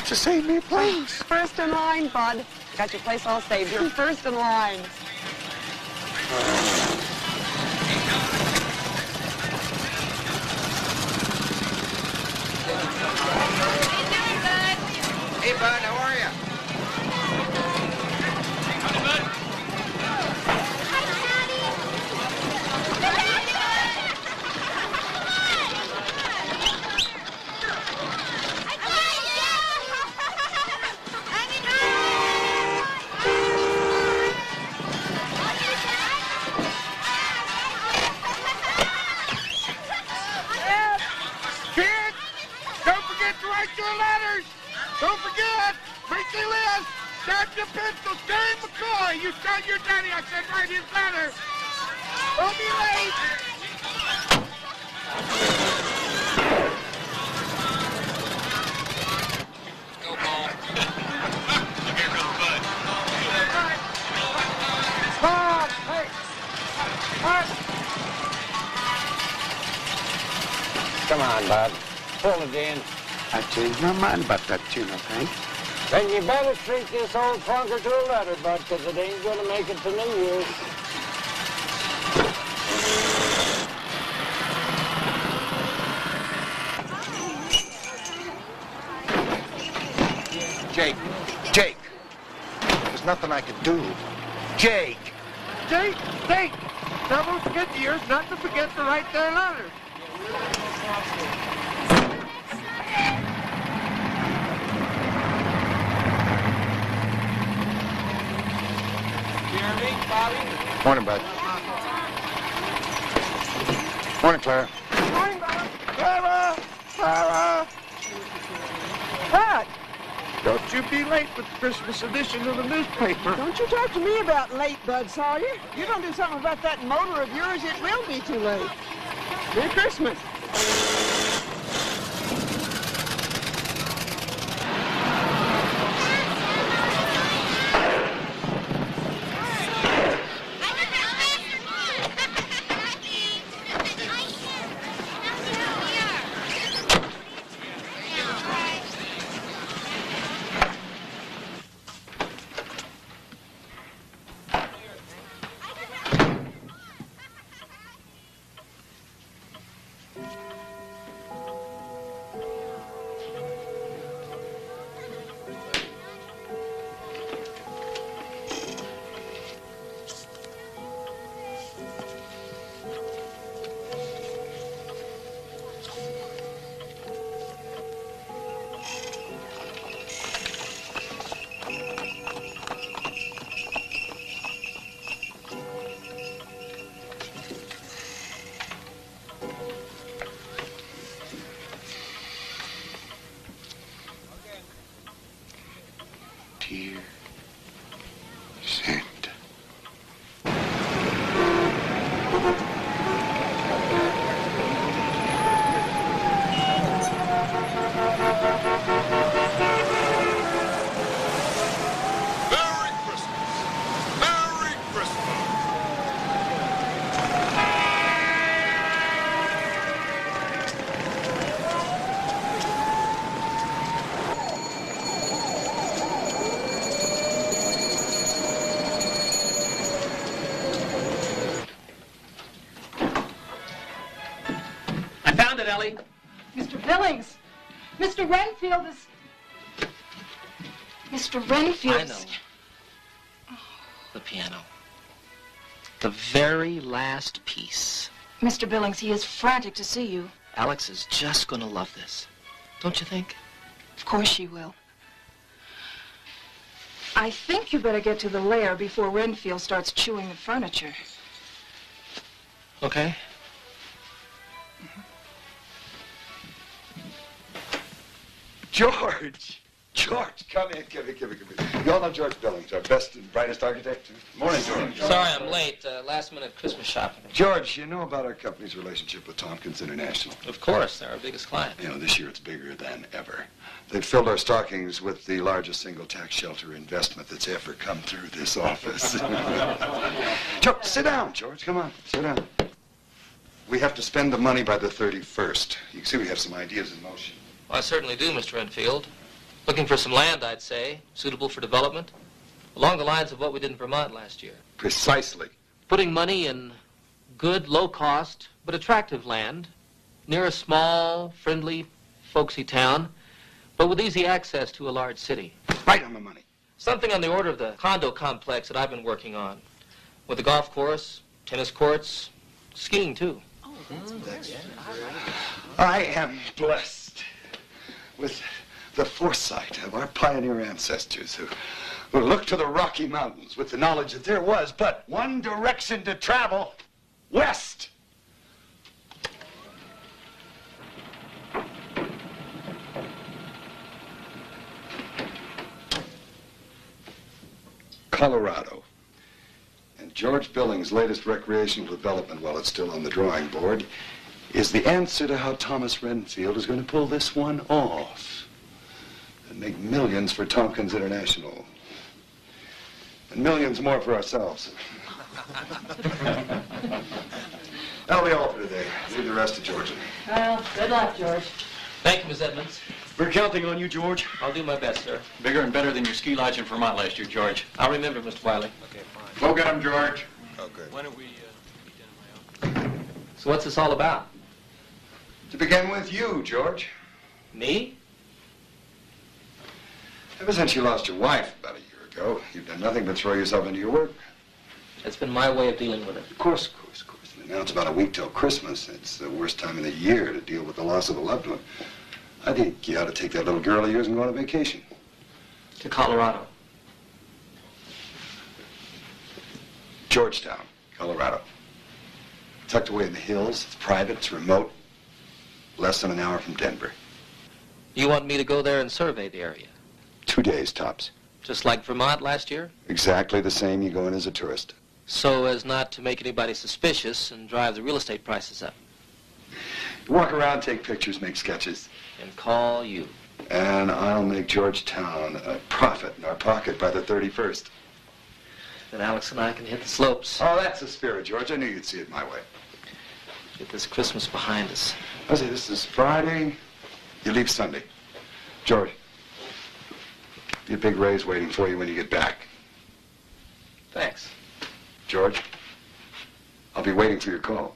have to save me, please. First in line, bud. Got your place all saved. You're first in line. Hey, bud, how are you? Howdy, bud. Hi, Daddy. Kids, don't forget to write your letters. Don't forget, make the list. Dr. Pencil, Dave McCoy. You tell your daddy I said write his letter. Don't be late. Go, Paul. Here comes Bud. Bob, hey. What? Come on, Bud. Pull it in. I changed my mind about that tune, I think. Then you better treat this old clunker to a letter, Bud, because it ain't going to make it to New Year's. Jake. There's nothing I can do. Jake. Jake. Now don't forget the years not to forget to write their letters. Morning, Bud. Morning, Clara. Morning, Bud. Clara! What? Don't you be late with the Christmas edition of the newspaper. Don't you talk to me about late, Bud Sawyer. You don't do something about that motor of yours, it will be too late. Merry Christmas. Dear Santa. Merry Christmas. Merry Christmas. I found it, Ellie. Mr. Billings, Mr. Renfield is... Mr. Renfield... I know. The piano. The very last piece. Mr. Billings, he is frantic to see you. Alex is just going to love this. Don't you think? Of course she will. I think you better get to the lair before Renfield starts chewing the furniture. Okay. George, come in. You all know George Billings, our best and brightest architect. Morning, George. Sorry I'm late. Last-minute Christmas shopping. George, you know about our company's relationship with Tompkins International? Of course, they're our biggest client. You know, this year it's bigger than ever. They've filled our stockings with the largest single tax shelter investment that's ever come through this office. George, sit down, George. Come on, sit down. We have to spend the money by the 31st. You can see we have some ideas in motion. Well, I certainly do, Mr. Renfield. Looking for some land, I'd say, suitable for development, along the lines of what we did in Vermont last year. Precisely. Putting money in good, low-cost, but attractive land near a small, friendly, folksy town, but with easy access to a large city. Right on the money. Something on the order of the condo complex that I've been working on, with a golf course, tennis courts, skiing, too. I am blessed with the foresight of our pioneer ancestors who looked to the Rocky Mountains with the knowledge that there was but one direction to travel, west. Colorado. And George Billings' latest recreational development, while it's still on the drawing board, is the answer to how Thomas Renfield is going to pull this one off and make millions for Tompkins International and millions more for ourselves. That'll be all for today. Leave the rest to Georgia. Well, good luck, George. Thank you, Miss Edmonds. We're counting on you, George. I'll do my best, sir. Bigger and better than your ski lodge in Vermont last year, George. I'll remember, Mr. Wiley. Okay, fine. Go get him, George. Okay. Why don't we meet in my office? So what's this all about? To begin with, you, George. Me? Ever since you lost your wife about a year ago, you've done nothing but throw yourself into your work. It's been my way of dealing with it. Of course. I mean, now it's about a week till Christmas. It's the worst time of the year to deal with the loss of a loved one. I think you ought to take that little girl of yours and go on a vacation. To Colorado. Georgetown, Colorado. Tucked away in the hills. It's private, it's remote. Less than an hour from Denver. You want me to go there and survey the area? 2 days, tops. Just like Vermont last year? Exactly the same. You go in as a tourist. So as not to make anybody suspicious and drive the real estate prices up. Walk around, take pictures, make sketches. And call you. And I'll make Georgetown a profit in our pocket by the 31st. Then Alex and I can hit the slopes. Oh, that's the spirit, George. I knew you'd see it my way. Get this Christmas behind us. I say, this is Friday. You leave Sunday. George, be a big raise waiting for you when you get back. Thanks. George, I'll be waiting for your call.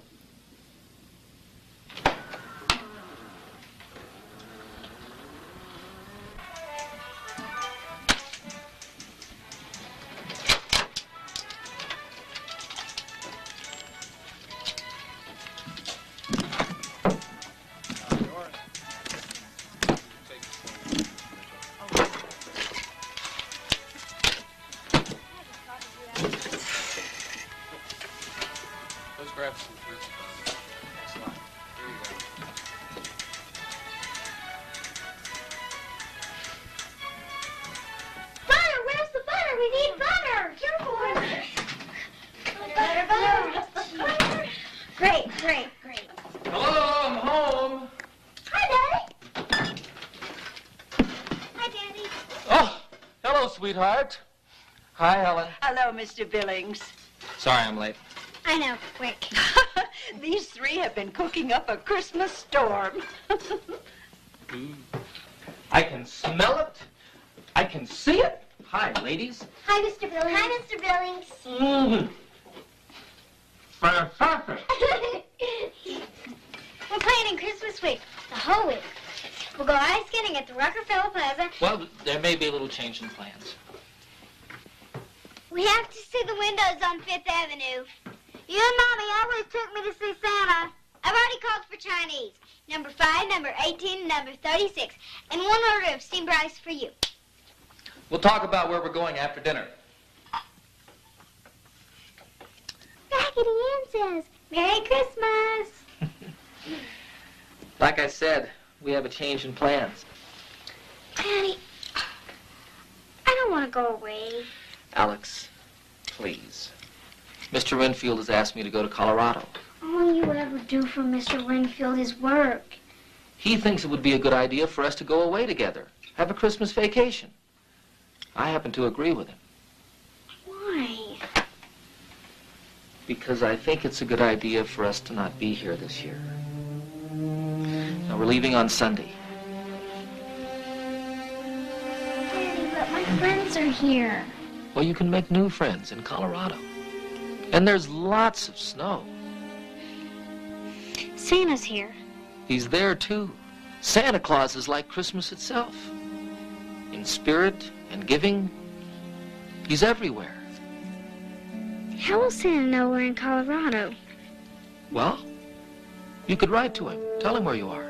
Sweetheart. Hi, Helen. Hello, Mr. Billings. Sorry I'm late. I know, quick. These three have been cooking up a Christmas storm. I can smell it. I can see it. Hi, ladies. Hi, Mr. Billings. Hi, Mr. Billings. Fantastic. We're playing in Christmas week, the whole week. We'll go ice skating at the Rockefeller Plaza. Well, there may be a little change in plans. We have to see the windows on 5th Avenue. You and Mommy always took me to see Santa. I've already called for Chinese. Number 5, number 18, number 36. And one order of steamed rice for you. We'll talk about where we're going after dinner. Raggedy Ann says, Merry Christmas. Like I said, we have a change in plans. Daddy, I don't want to go away. Alex, please. Mr. Renfield has asked me to go to Colorado. All you ever do for Mr. Renfield is work. He thinks it would be a good idea for us to go away together, have a Christmas vacation. I happen to agree with him. Why? Because I think it's a good idea for us to not be here this year. Now, we're leaving on Sunday. are here. Well, you can make new friends in Colorado. And there's lots of snow. Santa's here. He's there, too. Santa Claus is like Christmas itself. In spirit and giving, he's everywhere. How will Santa know we're in Colorado? Well, you could write to him. Tell him where you are.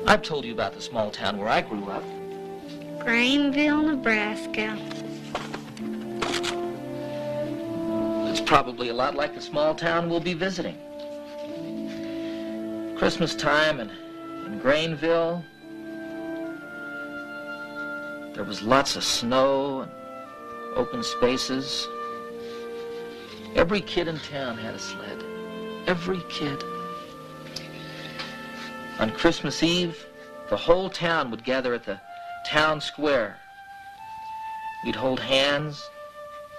I've told you about the small town where I grew up. Greenville, Nebraska. It's probably a lot like the small town we'll be visiting. Christmas time in Greenville, there was lots of snow and open spaces. Every kid in town had a sled. Every kid. On Christmas Eve, the whole town would gather at the town square. We'd hold hands,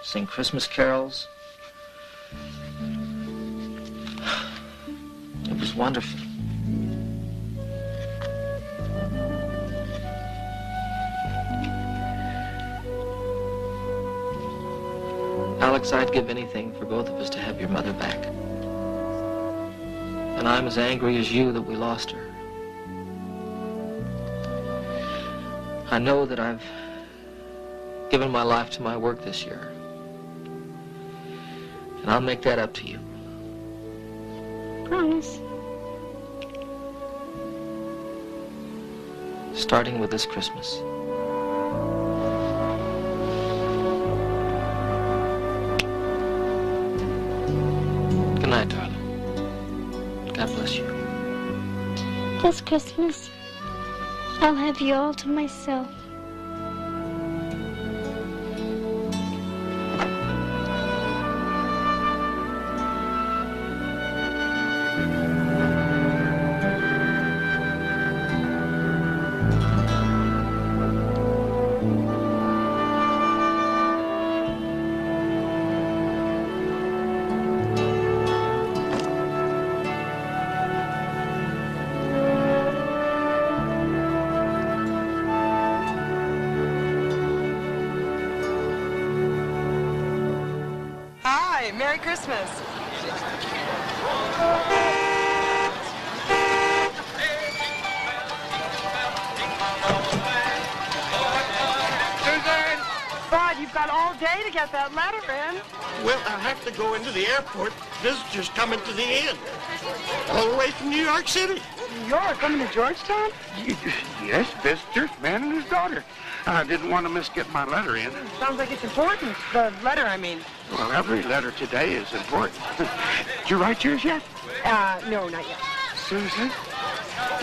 sing Christmas carols. It was wonderful. Alex, I'd give anything for both of us to have your mother back. And I'm as angry as you that we lost her. I know that I've given my life to my work this year. And I'll make that up to you. Promise. Starting with this Christmas. Good night, darling. God bless you. This Christmas, I'll have you all to myself. Merry Christmas. Suzanne! Bud, you've got all day to get that letter in. Well, I have to go into the airport. Visitors coming to the inn. All the way from New York City. New York, coming to Georgetown? Yes, visitors, man and his daughter. I didn't want to miss getting my letter in. Sounds like it's important. The letter, I mean. Well, every letter today is important. Did you write yours yet? No, not yet. Susan,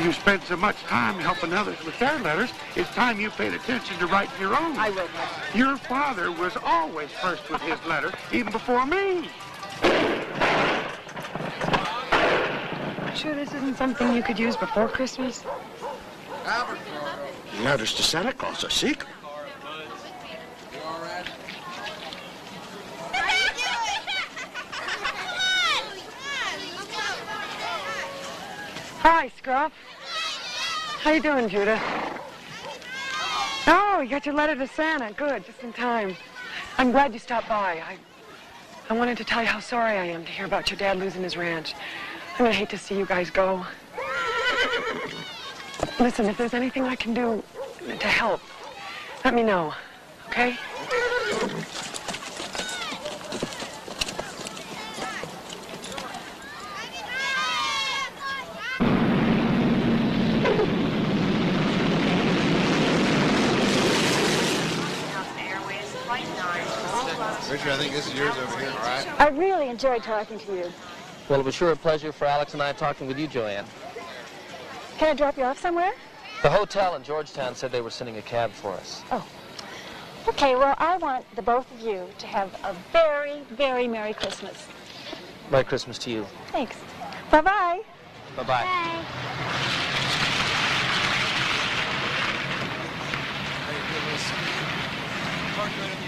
you spend so much time helping others with their letters, it's time you paid attention to writing your own. I will. Your father was always first with his letter, even before me. Sure this isn't something you could use before Christmas? Letters to Santa Claus are secret. Hi, Scruff. How you doing, Judah? Oh, you got your letter to Santa. Good, just in time. I'm glad you stopped by. I wanted to tell you how sorry I am to hear about your dad losing his ranch. I'm gonna hate to see you guys go. Listen, if there's anything I can do to help, let me know, okay? Richard, I think this is yours over here, all right? I really enjoyed talking to you. Well, it was sure a pleasure for Alex and I talking with you, Joanne. Can I drop you off somewhere? The hotel in Georgetown said they were sending a cab for us. Oh. Okay, well, I want the both of you to have a very, very Merry Christmas. Merry Christmas to you. Thanks. Bye-bye. Bye-bye. Bye.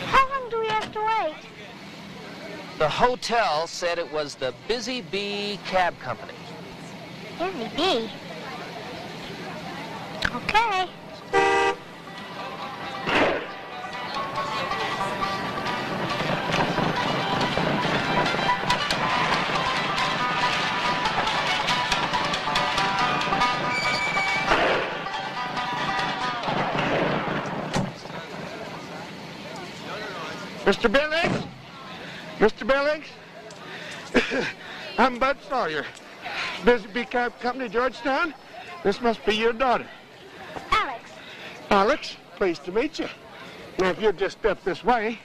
How long do we have to wait? The hotel said it was the Busy Bee Cab Company. Busy Bee. Okay. Mr. Billings? Mr. Billings? I'm Bud Sawyer. Busy Bee Company, Georgetown. This must be your daughter. Alex. Alex, pleased to meet you. Now, if you'll just step this way.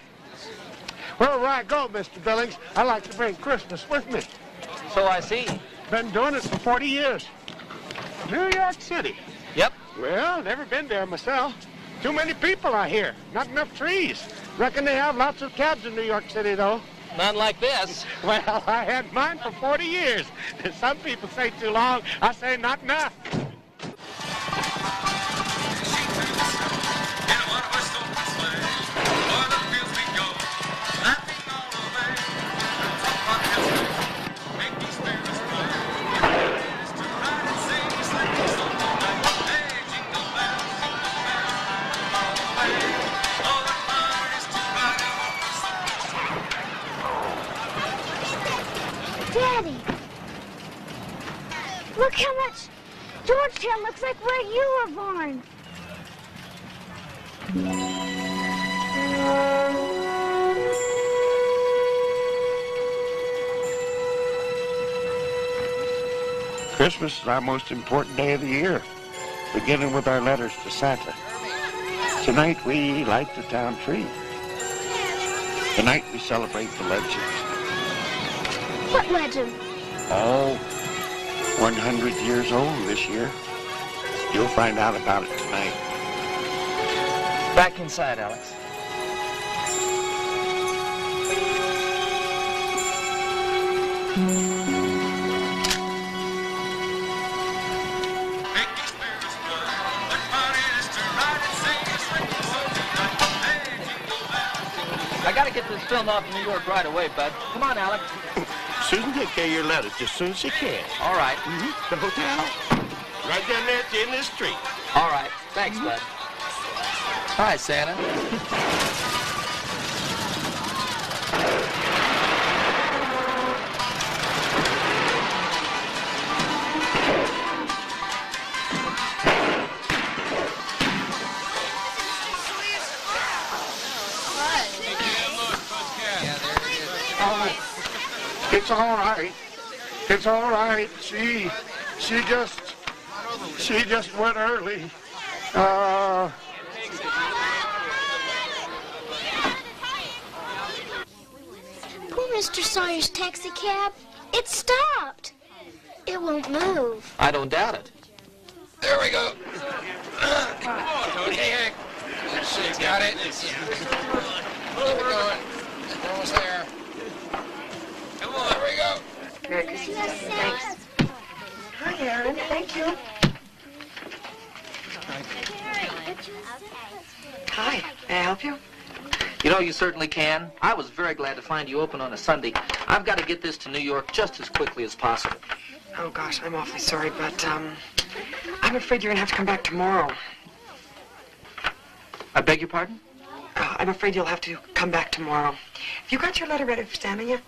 Wherever I go, Mr. Billings, I like to bring Christmas with me. So I see. Been doing it for 40 years. New York City. Yep. Well, never been there myself. Too many people, I hear. Not enough trees. Reckon they have lots of cabs in New York City, though. None like this. Well, I had mine for 40 years. Some people say too long. I say not enough. Daddy, look how much Georgetown looks like where you were born. Christmas is our most important day of the year, beginning with our letters to Santa. Tonight we light the town tree. Tonight we celebrate the legends. What legend? All 100 years old this year. You'll find out about it tonight. Back inside, Alex. I gotta get this film off in New York right away, Bud. Come on, Alex. Susan, take care of your letters just as soon as she can. All right. The hotel? Right down there at the end of the street. All right. Thanks, Bud. Hi, Santa. It's all right. It's all right. She just went early. Oh, Mr. Sawyer's taxi cab. It stopped. It won't move. I don't doubt it. There we go. Come on, Tony. Hey, you got it. Keep it going. Almost there. Come on, there we go. Merry Christmas. Thanks. Hi, Aaron. Thank you. Hi. May I help you? You know, you certainly can. I was very glad to find you open on a Sunday. I've got to get this to New York just as quickly as possible. Oh, gosh, I'm awfully sorry, but, I'm afraid you're going to have to come back tomorrow. I beg your pardon? I'm afraid you'll have to come back tomorrow. Have you got your letter ready for Santa yet?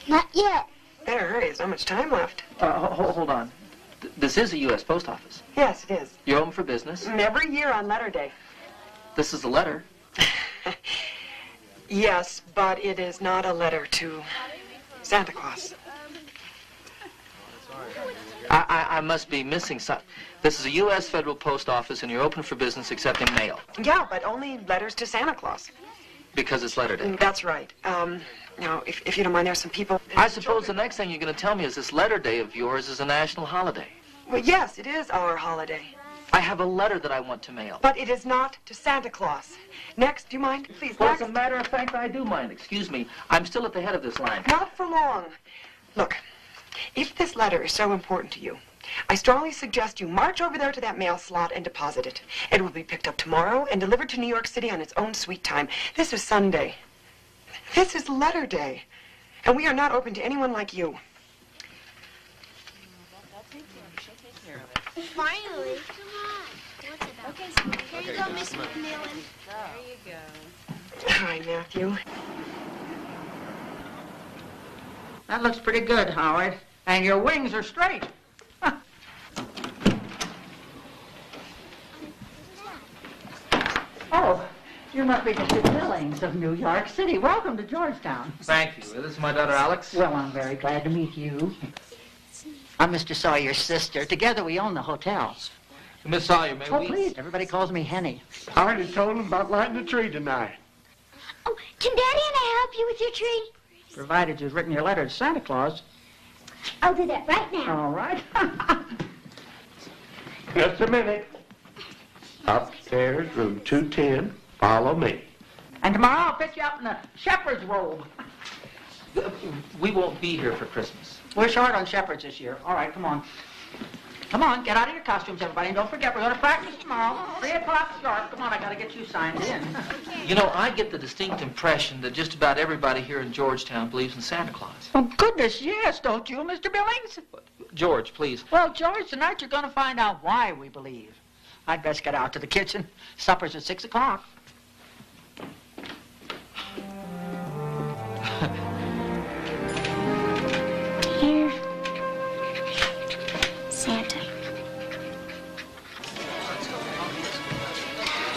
Not yet. Better hurry. There's not much time left. Hold on. This is a U.S. post office. Yes, it is. You're open for business? Every year on letter day. This is a letter. Yes, but it is not a letter to Santa Claus. I must be missing something. This is a U.S. federal post office, and you're open for business accepting mail. Yeah, but only letters to Santa Claus. Because it's letter day. That's right. Now, if you don't mind, there's some people... I suppose the next thing you're going to tell me is this letter day of yours is a national holiday. Well, yes, it is our holiday. I have a letter that I want to mail. But it is not to Santa Claus. Next, do you mind? Please, Well, next. as a matter of fact, I do mind. Excuse me. I'm still at the head of this line. Not for long. Look, if this letter is so important to you, I strongly suggest you march over there to that mail slot and deposit it. It will be picked up tomorrow and delivered to New York City on its own sweet time. This is Sunday. This is letter day. And we are not open to anyone like you. Finally. Come on. What's it about? Okay, so here you go, Miss McMillan. There you go. Hi, Matthew. That looks pretty good, Howard. And your wings are straight. Oh, You must be Mr. Billings of New York City. Welcome to Georgetown. Thank you. This is my daughter, Alex. Well, I'm very glad to meet you. I'm Mr. Sawyer's sister. Together we own the hotel. Miss Sawyer, may we... Oh, please. Everybody calls me Henny. I already told him about lighting the tree tonight. Oh, can Daddy and I help you with your tree? Provided you've written your letter to Santa Claus. I'll do that right now. All right. Just a minute. Upstairs, room 210. Follow me. And tomorrow I'll fit you up in a shepherd's robe. We won't be here for Christmas. We're short on shepherds this year. All right, come on. Come on, get out of your costumes, everybody. And don't forget, we're going to practice tomorrow. 3 o'clock sharp. Come on, I got to get you signed in. You know, I get the distinct impression that just about everybody here in Georgetown believes in Santa Claus. Oh, goodness, yes, don't you, Mr. Billings? George, please. Well, George, tonight you're going to find out why we believe. I'd best get out to the kitchen. Supper's at 6 o'clock. Dear Santa.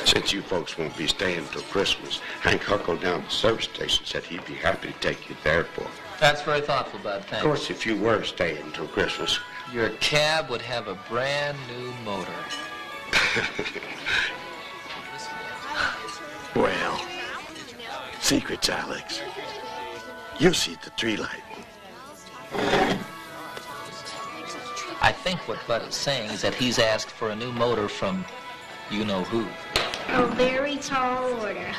Since you folks won't be staying till Christmas, Hank huckled down to the service station, said he'd be happy to take you to the airport. That's very thoughtful, Bud. Thanks. Of course, if you were staying till Christmas. Your cab would have a brand new motor. Well, secrets, Alex. You'll see the tree lighting. I think what Bud is saying is that he's asked for a new motor from you-know-who. A very tall order.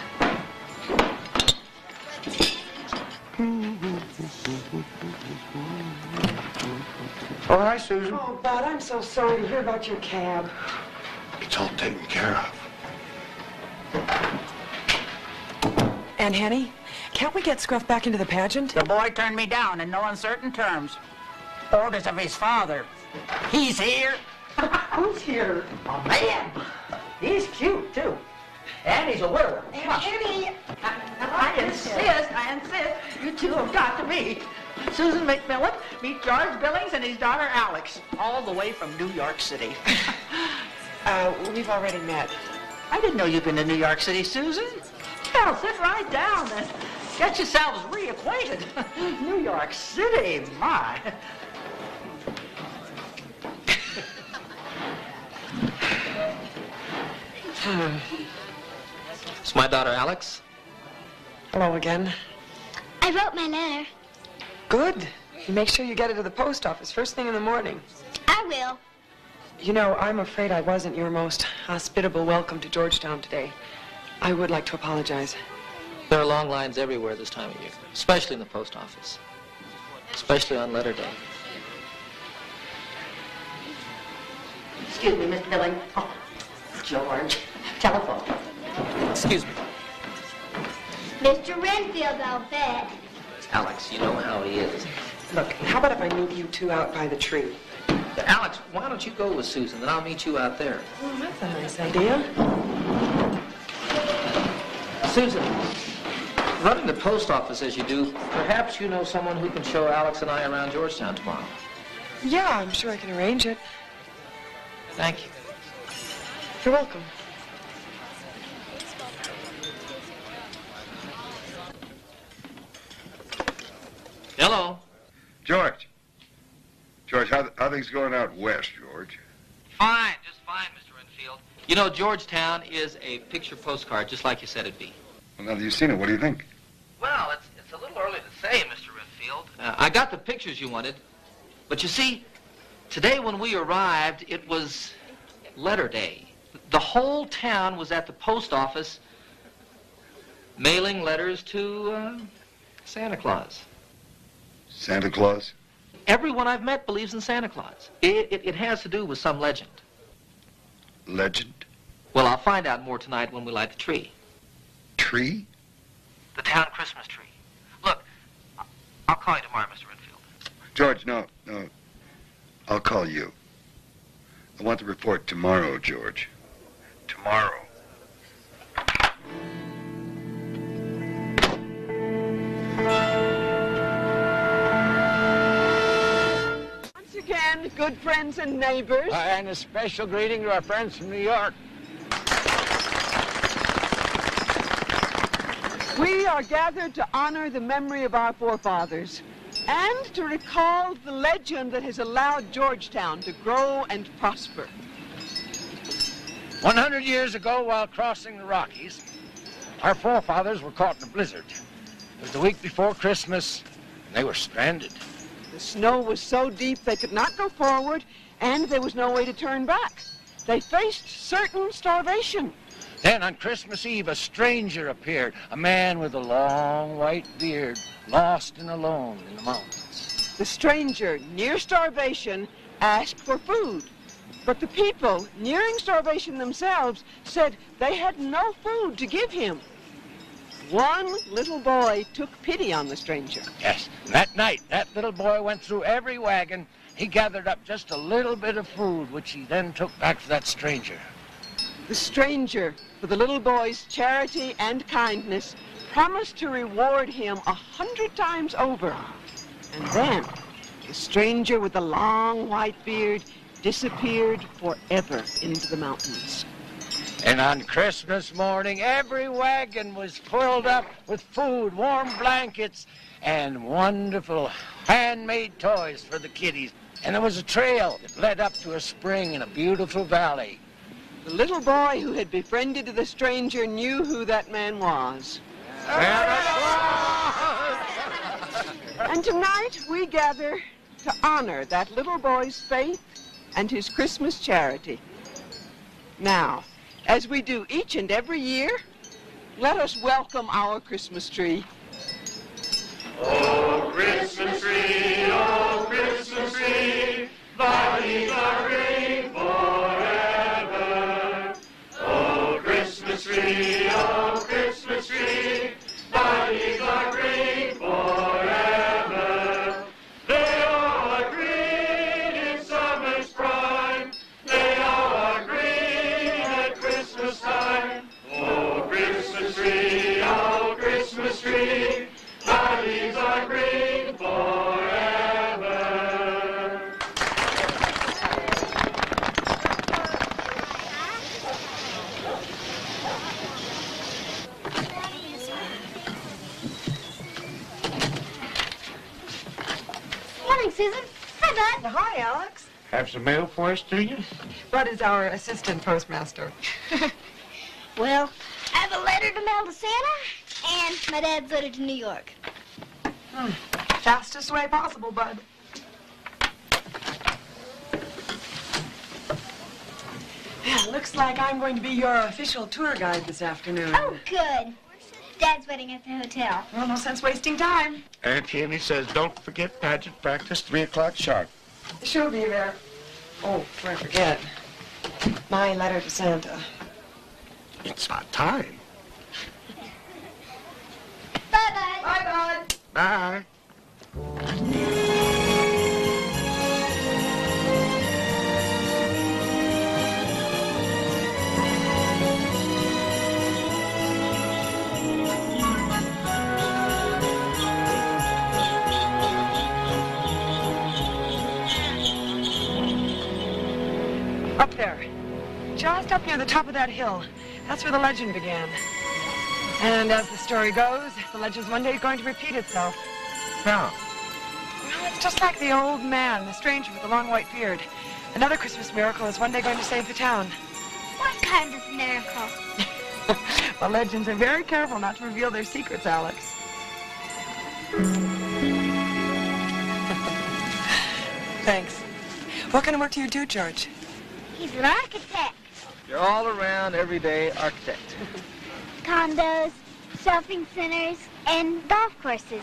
Oh, hi, Susan. Oh, Bud, I'm so sorry to hear about your cab. It's all taken care of. And Henny, can't we get Scruff back into the pageant? The boy turned me down in no uncertain terms. Orders of his father. He's here. Who's here? A man. He's cute, too. And he's a widower. And Henny! I insist. You two have got to meet. Susan McMillan, meet George Billings and his daughter Alex, all the way from New York City. We've already met. I didn't know you'd been to New York City, Susan. Well, sit right down and get yourselves reacquainted. New York City, my. It's my daughter, Alex. Hello again. I wrote my letter. Good. You make sure you get it to the post office first thing in the morning. I will. You know, I'm afraid I wasn't your most hospitable welcome to Georgetown today. I would like to apologize. There are long lines everywhere this time of year, especially in the post office, especially on letter day. Excuse me, Mr. Billings. Oh, George. Telephone. Excuse me. Mr. Renfield, I'll bet. Alex, you know how he is. Look, how about if I meet you two out by the tree? Alex, why don't you go with Susan, then I'll meet you out there. Oh, that's a nice idea. Susan, running the post office as you do, perhaps you know someone who can show Alex and I around Georgetown tomorrow. Yeah, I'm sure I can arrange it. Thank you. You're welcome. Hello. George, how things going out west, George? Fine, just fine, Mr. Renfield. You know, Georgetown is a picture postcard, just like you said it'd be. Well, now that you've seen it, what do you think? Well, it's a little early to say, Mr. Renfield. I got the pictures you wanted, but you see, today when we arrived, it was letter day. The whole town was at the post office mailing letters to Santa Claus. Santa Claus? Everyone I've met believes in Santa Claus. It has to do with some legend. Legend? Well, I'll find out more tonight when we light the tree. Tree? The town Christmas tree. Look, I'll call you tomorrow, Mr. Renfield. George, no. I'll call you. I want the report tomorrow, George. Tomorrow. Once again, good friends and neighbors. And a special greeting to our friends from New York. We are gathered to honor the memory of our forefathers and to recall the legend that has allowed Georgetown to grow and prosper. 100 years ago, while crossing the Rockies, our forefathers were caught in a blizzard. It was the week before Christmas, and they were stranded. The snow was so deep they could not go forward, and there was no way to turn back. They faced certain starvation. Then on Christmas Eve, a stranger appeared, a man with a long white beard, lost and alone in the mountains. The stranger, near starvation, asked for food. But the people, nearing starvation themselves, said they had no food to give him. One little boy took pity on the stranger. Yes, and that night, that little boy went through every wagon. He gathered up just a little bit of food, which he then took back to that stranger. The stranger, for the little boy's charity and kindness, promised to reward him 100 times over. And then, the stranger with the long white beard disappeared forever into the mountains. And on Christmas morning, every wagon was filled up with food, warm blankets, and wonderful handmade toys for the kiddies. And there was a trail that led up to a spring in a beautiful valley. The little boy who had befriended the stranger knew who that man was. And tonight we gather to honor that little boy's faith and his Christmas charity. Now, as we do each and every year, let us welcome our Christmas tree. Oh, Christmas tree, thy leaves are green forever. Oh, Christmas tree, thy leaves are green forever. They all are green in summer's prime. They all are green at Christmas time. Oh, Christmas tree, thy leaves are green forever. Morning, Susan. Hi, Bud. Hi, Alex. Have some mail for us, do you? Bud is our assistant postmaster. Well, I have a letter to mail to Santa, and my dad's letter to New York. Fastest way possible, Bud. Yeah, looks like I'm going to be your official tour guide this afternoon. Oh, good. Dad's waiting at the hotel. Well, no sense wasting time. Auntie Annie says don't forget pageant practice, 3 o'clock sharp. She'll be there. Oh, before I forget, my letter to Santa. It's about time. Bye, Bud. Bye, Bud. Bye. Up there. Just up near the top of that hill. That's where the legend began. And as the story goes, the legend's one day going to repeat itself. Now, Well, it's just like the old man, the stranger with the long white beard. Another Christmas miracle is one day going to save the town. What kind of miracle? Well, legends are very careful not to reveal their secrets, Alex. Thanks. What kind of work do you do, George? He's an architect. You're all around, everyday architect. Condos, shopping centers, and golf courses.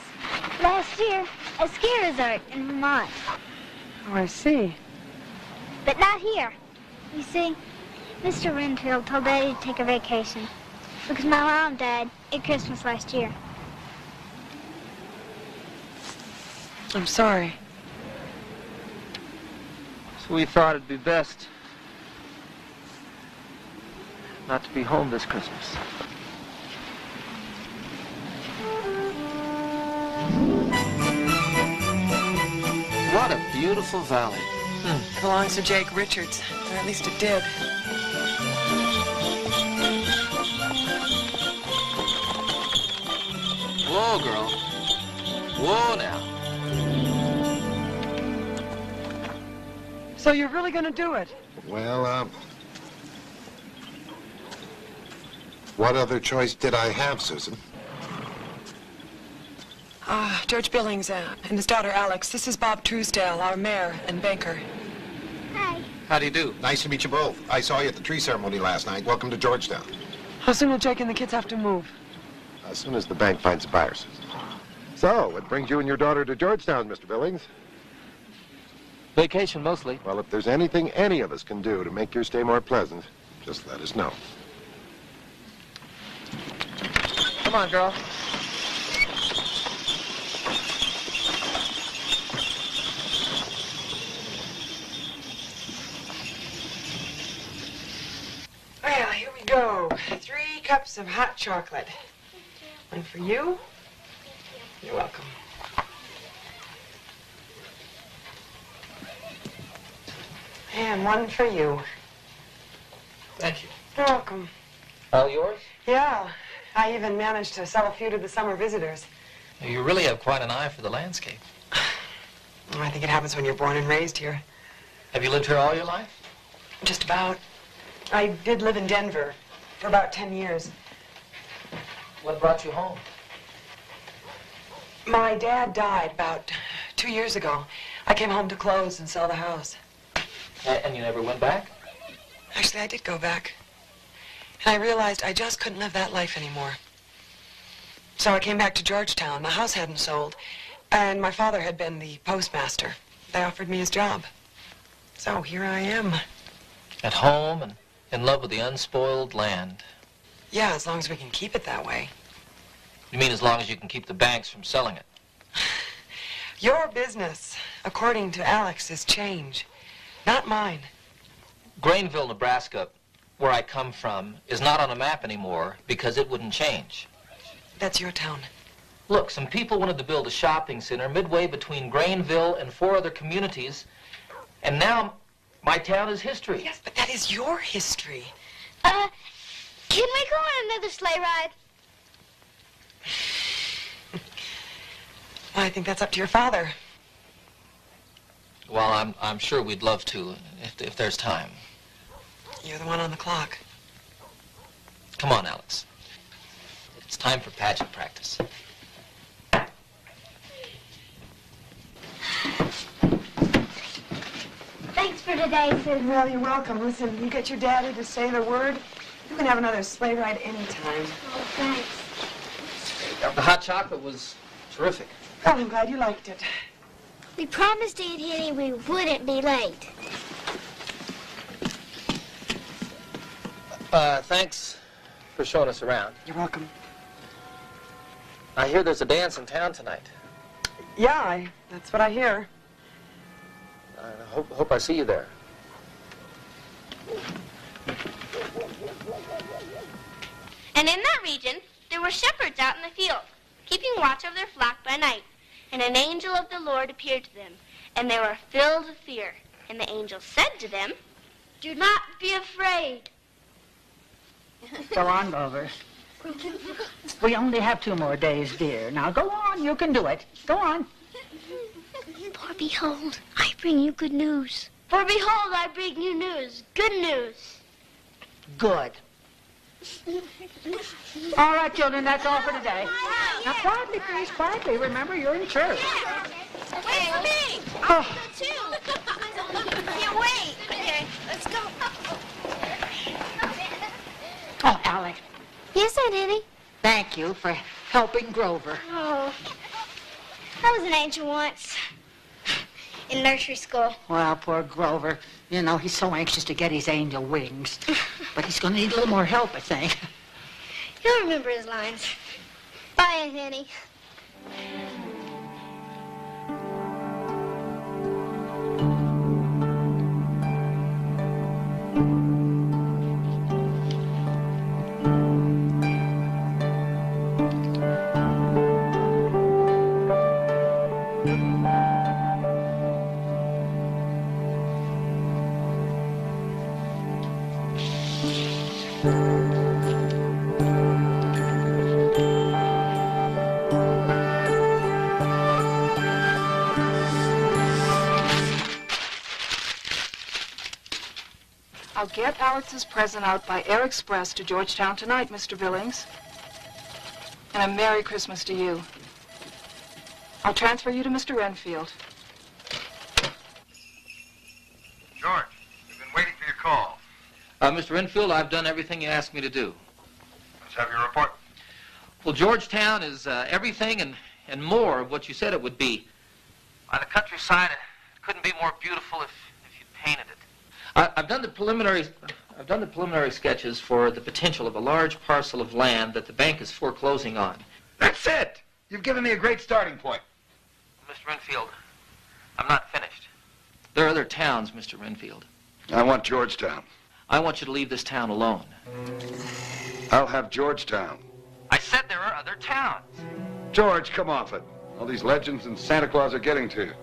Last year, a ski resort in Vermont. Oh, I see. But not here. You see, Mr. Renfield told Daddy to take a vacation because my mom died at Christmas last year. I'm sorry. So we thought it'd be best not to be home this Christmas. What a beautiful valley. Belongs to Jake Richards, or at least it did. Whoa, girl. Whoa, now. So you're really going to do it? Well, what other choice did I have, Susan? George Billings and his daughter Alex. This is Bob Truesdale, our mayor and banker. Hi. How do you do? Nice to meet you both. I saw you at the tree ceremony last night. Welcome to Georgetown. How soon will Jake and the kids have to move? As soon as the bank finds a buyer, Susan. So, what brings you and your daughter to Georgetown, Mr. Billings? Vacation, mostly. Well, if there's anything any of us can do to make your stay more pleasant, just let us know. Come on, girl. Well, here we go. 3 cups of hot chocolate. One for you. You're welcome. And one for you. Thank you. You're welcome. All yours? Yeah, I even managed to sell a few to the summer visitors. You really have quite an eye for the landscape. I think it happens when you're born and raised here. Have you lived here all your life? Just about. I did live in Denver for about 10 years. What brought you home? My dad died about 2 years ago. I came home to close and sell the house. And you never went back? Actually, I did go back. And I realized I just couldn't live that life anymore. So I came back to Georgetown. The house hadn't sold, and my father had been the postmaster. They offered me his job. So here I am. At home and in love with the unspoiled land. Yeah, as long as we can keep it that way. You mean as long as you can keep the banks from selling it? Your business, according to Alex, is change, not mine. Grainville, Nebraska, where I come from, is not on a map anymore because it wouldn't change. That's your town. Look, some people wanted to build a shopping center midway between Grainville and 4 other communities, and now my town is history. Yes, but that is your history. Can we go on another sleigh ride? Well, I think that's up to your father. Well, I'm sure we'd love to, if there's time. You're the one on the clock. Come on, Alex. It's time for pageant practice. Thanks for today, Susan. Well, you're welcome. Listen, you get your daddy to say the word, you can have another sleigh ride anytime. Oh, thanks. The hot chocolate was terrific. Well, I'm glad you liked it. We promised Aunt Henny we wouldn't be late. Thanks for showing us around. You're welcome. I hear there's a dance in town tonight. Yeah, that's what I hear. I hope I see you there. And in that region, there were shepherds out in the field, keeping watch over their flock by night. And an angel of the Lord appeared to them, and they were filled with fear. And the angel said to them, "Do not be afraid." Go on, Grover. We only have 2 more days, dear. Now go on, you can do it. Go on. For behold, I bring you good news. For behold, I bring you news. Good news. Good. All right, children, that's all for today. Now, quietly, please, quietly. Remember, you're in church. Wait for me. Oh. Too. Can't wait. Okay, let's go. Oh, Alec, Yes, Aunt Henny. thank you for helping Grover. Oh, I was an angel once. In nursery school. Well, poor Grover. You know, he's so anxious to get his angel wings. But he's going to need a little more help, I think. He'll remember his lines. Bye, Aunt Henny. get Alex's present out by air express to Georgetown tonight, Mr. Billings. And a Merry Christmas to you. I'll transfer you to Mr. Renfield. George, we've been waiting for your call. Mr. Renfield, I've done everything you asked me to do. Let's have your report. Well, Georgetown is everything and more of what you said it would be. On the countryside, it couldn't be more beautiful if you painted it. I've done the preliminary sketches for the potential of a large parcel of land that the bank is foreclosing on. That's it. You've given me a great starting point. Mr. Renfield, I'm not finished. There are other towns, Mr. Renfield. I want Georgetown. I want you to leave this town alone. I'll have Georgetown. I said there are other towns. George, come off it. All these legends and Santa Claus are getting to you.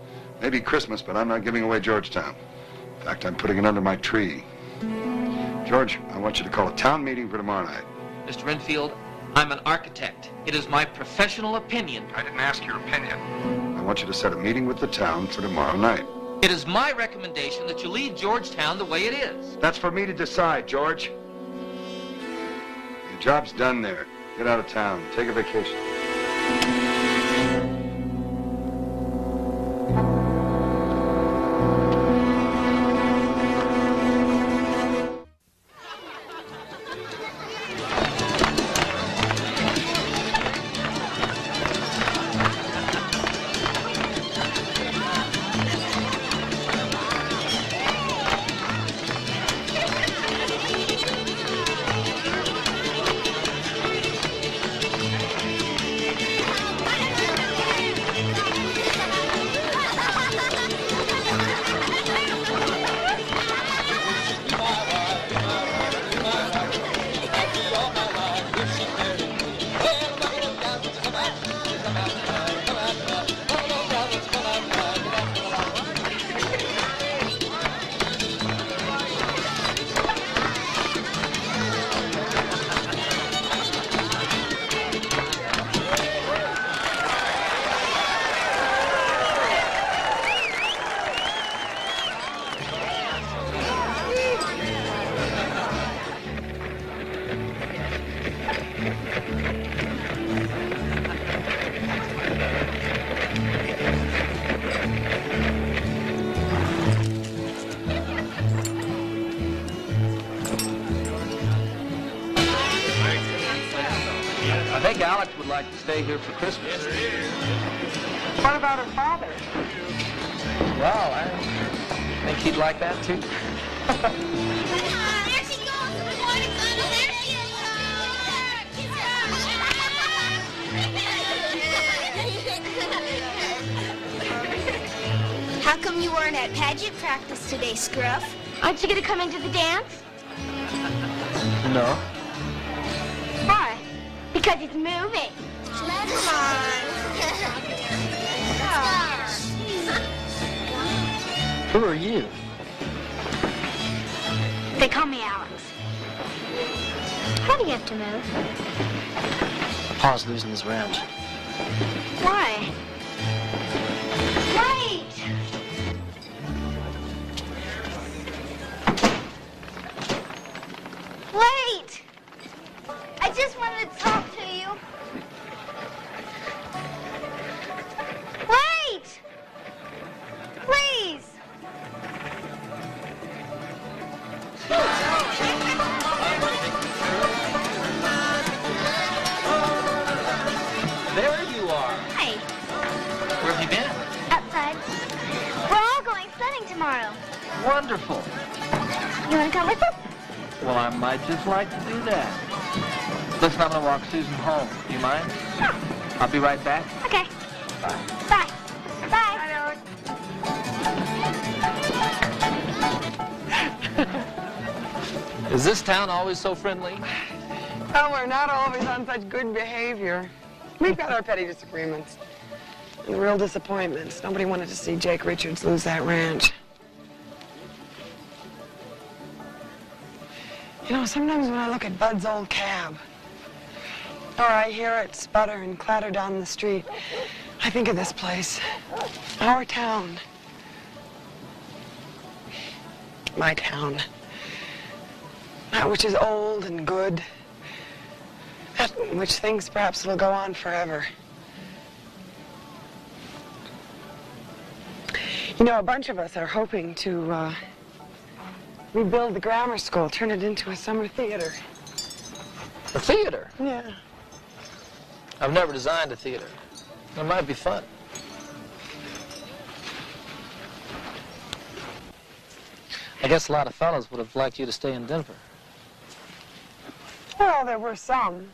Maybe Christmas, but I'm not giving away Georgetown. In fact, I'm putting it under my tree. George, I want you to call a town meeting for tomorrow night. Mr. Renfield, I'm an architect. It is my professional opinion. I didn't ask your opinion. I want you to set a meeting with the town for tomorrow night. It is my recommendation that you leave Georgetown the way it is. That's for me to decide, George. Your job's done there. Get out of town. Take a vacation. I think Alex would like to stay here for Christmas. What about her father? Well, I think he'd like that too. There she goes! Good morning, Grandma. There she is. How come you weren't at pageant practice today, Scruff? Aren't you going to come into the dance? No. Why? Because it's moving. Come on. Who are you? They call me Alex. How do you have to move? Pa's losing his ranch. Why? Wait! Wait! I just wanted to talk to you. Wait! Please! There you are. Hi. Where have you been? Outside. We're all going sledding tomorrow. Wonderful. You want to come with us? Well, I might just like to do that. Listen, I'm going to walk Susan home. Do you mind? Sure. I'll be right back. Okay. Bye. Bye. Bye. Is this town always so friendly? Oh, we're not always on such good behavior. We've got our petty disagreements and real disappointments. Nobody wanted to see Jake Richards lose that ranch. You know, sometimes when I look at Bud's old cab, or I hear it sputter and clatter down the street, I think of this place, our town, my town. That which is old and good. That which thinks perhaps it'll go on forever. You know, a bunch of us are hoping to rebuild the grammar school, turn it into a summer theater. A theater? Yeah. I've never designed a theater. It might be fun. I guess a lot of fellows would have liked you to stay in Denver. Well, there were some.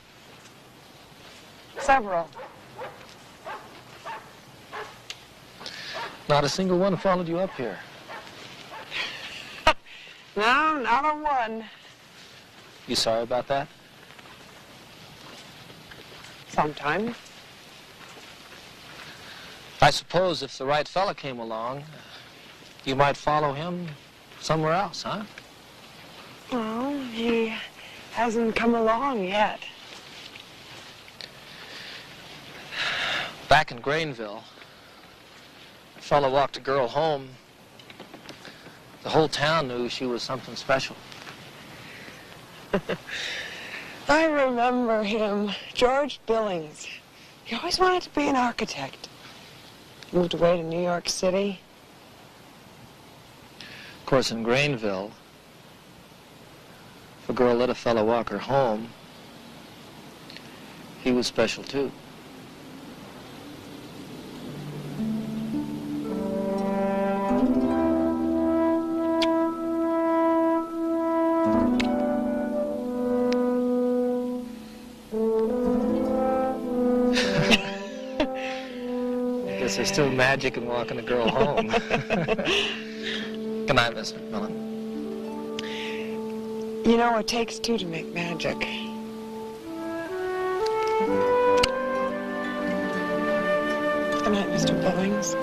Several. Not a single one followed you up here. No, not a one. You sorry about that? Sometimes. I suppose if the right fella came along, you might follow him somewhere else, huh? Well, he hasn't come along yet. Back in Grainville, a fellow walked a girl home. The whole town knew she was something special. I remember him, George Billings. He always wanted to be an architect. Moved away to New York City. Of course, in Grainville, if a girl let a fellow walk her home, he was special too. There's still magic in walking a girl home. Good night, Miss McMillan. You know, it takes two to make magic. Good night, Mr. Billings.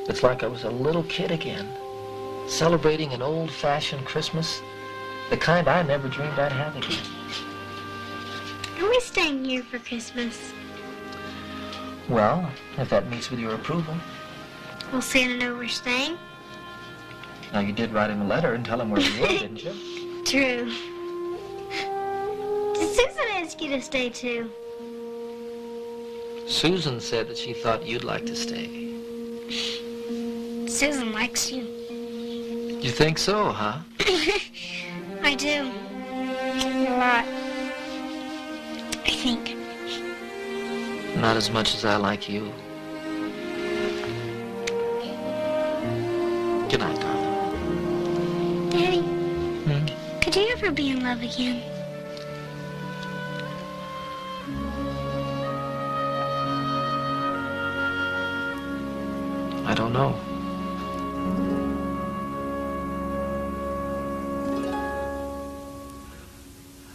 It's like I was a little kid again, celebrating an old-fashioned Christmas, the kind I never dreamed I'd have again. Are we staying here for Christmas? Well, if that meets with your approval. Will Santa know we're staying? Now, you did write him a letter and tell him where you were, didn't you? True. Did Susan ask you to stay too? Susan said that she thought you'd like to stay. Susan likes you. You think so, huh? I do. A lot. I think. Not as much as I like you. Good night, darling. Daddy, could you ever be in love again? I don't know.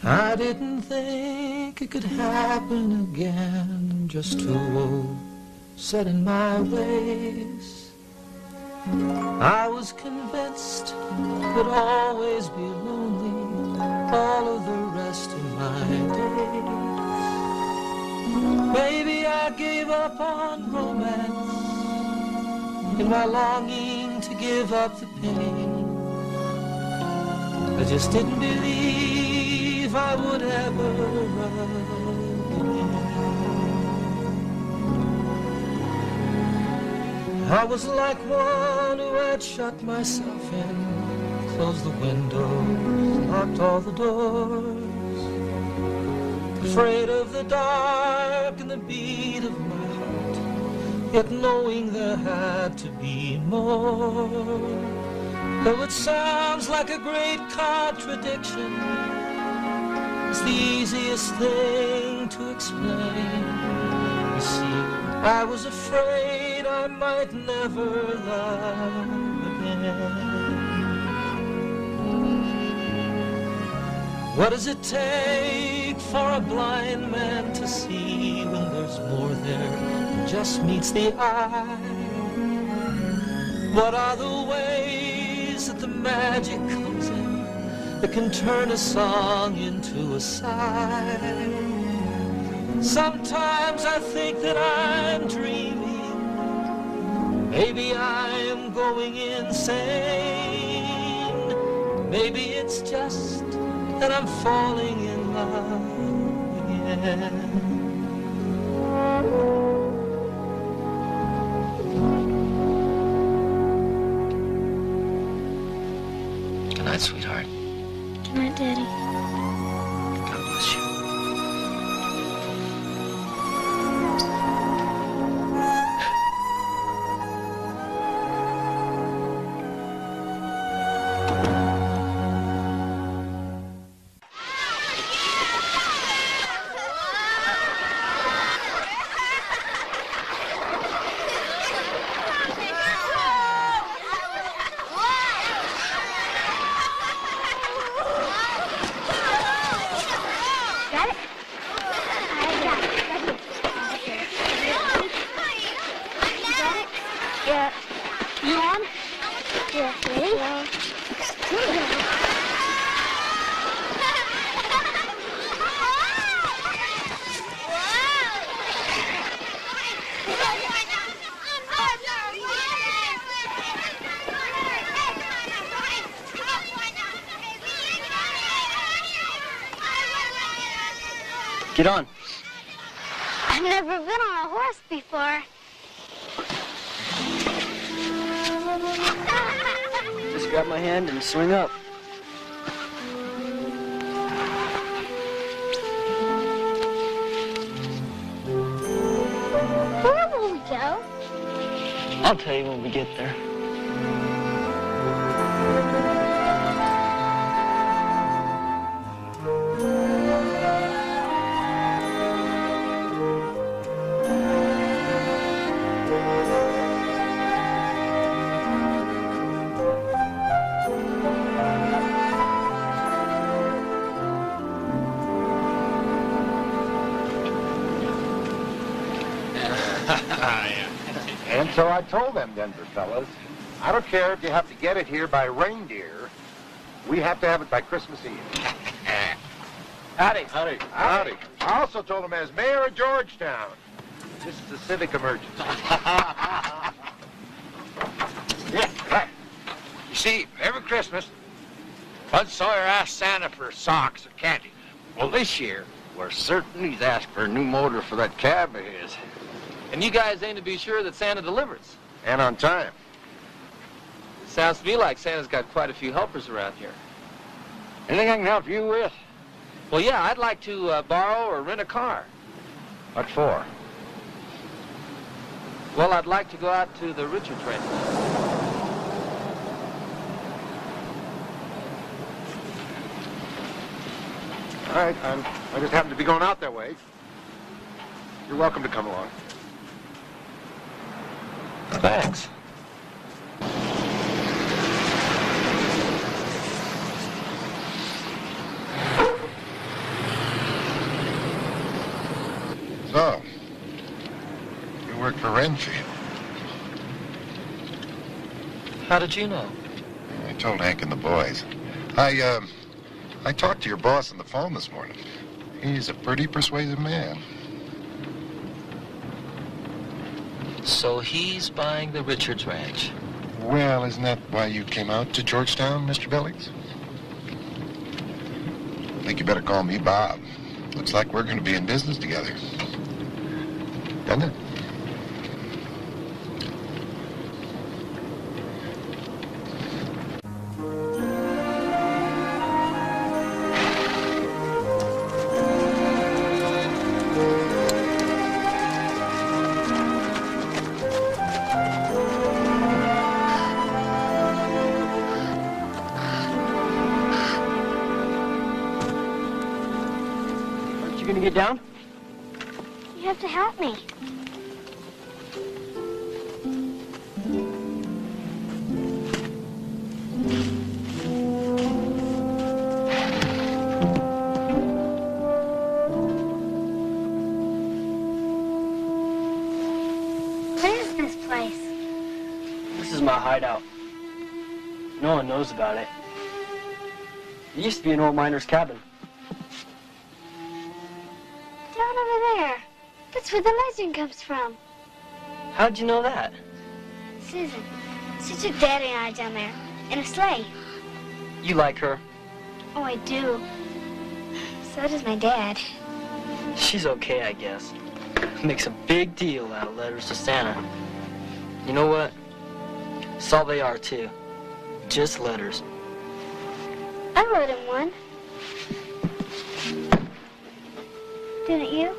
I didn't think it could happen again, just too old, set in my ways. I was convinced I'd always be lonely all of the rest of my days. Maybe I gave up on romance in my longing to give up the pain. I just didn't believe I would ever love again. I was like one who had shut myself in, closed the windows, locked all the doors, afraid of the dark and the beat of my heart, yet knowing there had to be more. Though it sounds like a great contradiction, it's the easiest thing to explain. You see, I was afraid I might never love again. What does it take for a blind man to see when there's more there than just meets the eye. What are the ways that the magic comes in that can turn a song into a sigh? Sometimes I think that I'm dreaming. Maybe I am going insane. Maybe it's just that I'm falling in love again. Good night, sweetheart. Good night, Daddy. God bless you. Got it? I got it. Yeah. You on? Yeah. Ready? Get on. I've never been on a horse before. Just grab my hand and swing up. Where will we go? I'll tell you when we get there. And so I told them Denver fellas, I don't care if you have to get it here by reindeer. We have to have it by Christmas Eve. Howdy. Howdy. Howdy. I also told them as mayor of Georgetown, this is a civic emergency. Yeah, right. You see, every Christmas, Bud Sawyer asks Santa for socks and candy. Well, this year, we're certain he's asked for a new motor for that cab of his. And you guys aim to be sure that Santa delivers. And on time. Sounds to me like Santa's got quite a few helpers around here. Anything I can help you with? Well, yeah, I'd like to borrow or rent a car. What for? Well, I'd like to go out to the Richards Ranch. All right, I just happen to be going out that way. You're welcome to come along. Thanks. So, you work for Renfield. How did you know? I told Hank and the boys. I talked to your boss on the phone this morning. He's a pretty persuasive man. So he's buying the Richards Ranch. Well, isn't that why you came out to Georgetown, Mr. Billings? I think you better call me Bob. Looks like we're going to be in business together. Doesn't it? Gonna get down? You have to help me. This is my hideout. No one knows about it. It used to be an old miner's cabin. Down over there. That's where the legend comes from. How'd you know that? Susan. She took Daddy and I down there in a sleigh. You like her. Oh, I do. So does my dad. She's okay, I guess. Makes a big deal out of letters to Santa. You know what? That's all they are, too. Just letters. I wrote him one. Didn't you?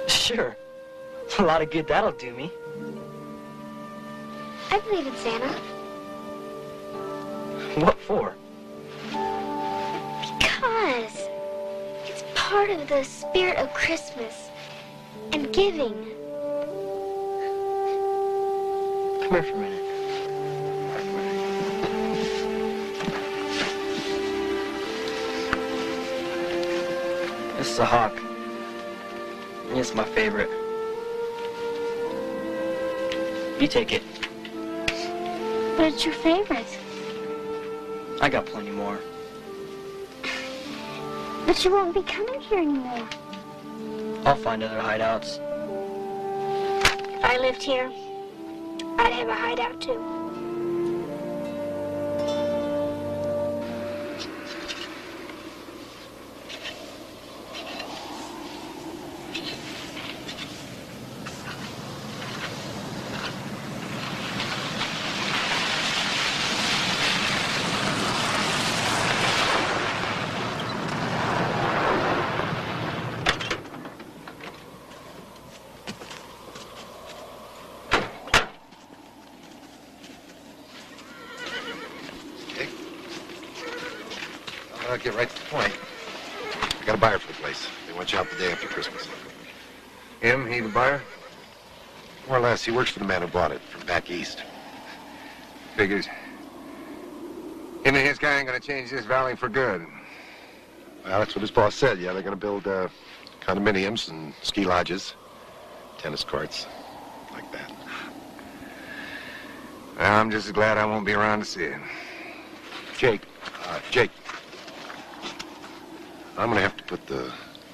Sure. A lot of good that'll do me. I believe in Santa. What for? Because it's part of the spirit of Christmas and giving. Come here for a minute. This is a hawk. It's my favorite. You take it. But it's your favorite. I got plenty more. But you won't be coming here anymore. I'll find other hideouts. If I lived here, I'd have a hideout too. I'll get right to the point. I got a buyer for the place. They want you out the day after Christmas. Him? He the buyer? More or less. He works for the man who bought it from back east. Figures. Him and his guy ain't gonna change this valley for good. Well, that's what his boss said. Yeah, they're going to build condominiums and ski lodges, tennis courts, like that. Well, I'm just as glad I won't be around to see it. Jake. Jake. I'm going to have to put the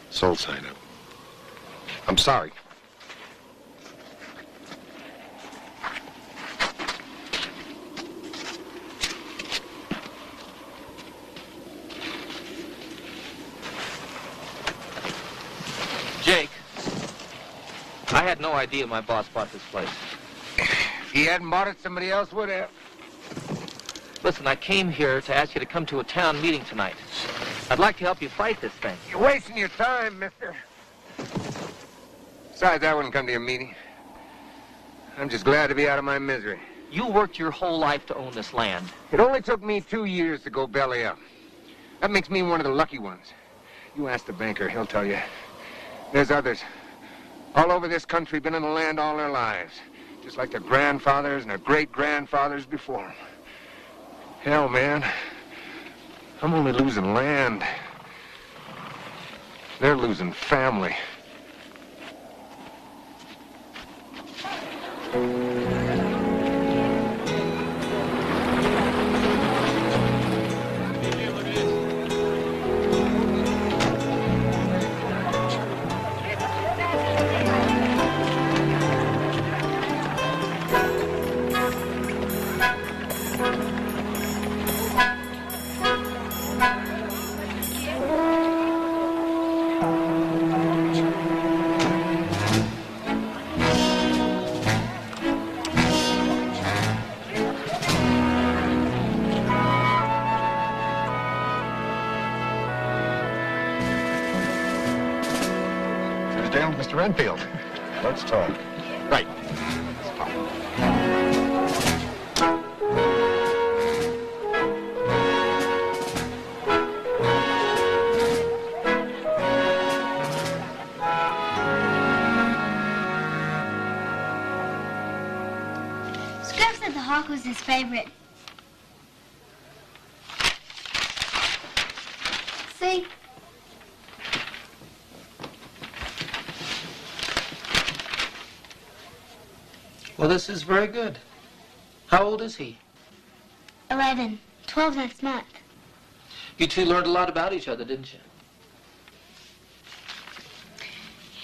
sold sign up. I'm sorry. Jake, I had no idea my boss bought this place. If he hadn't bought it, somebody else would have. Listen, I came here to ask you to come to a town meeting tonight. I'd like to help you fight this thing. You're wasting your time, mister. Besides, I wouldn't come to your meeting. I'm just glad to be out of my misery. You worked your whole life to own this land. It only took me 2 years to go belly up. That makes me one of the lucky ones. You ask the banker, he'll tell you. There's others all over this country been in the land all their lives, just like their grandfathers and their great-grandfathers before them. Hell, man, I'm only losing land. They're losing family. Mr. Renfield, let's talk. Right. Let's talk. Scrub said the hawk was his favorite. See? Well, this is very good. How old is he? 11, 12 next month. You two learned a lot about each other, didn't you?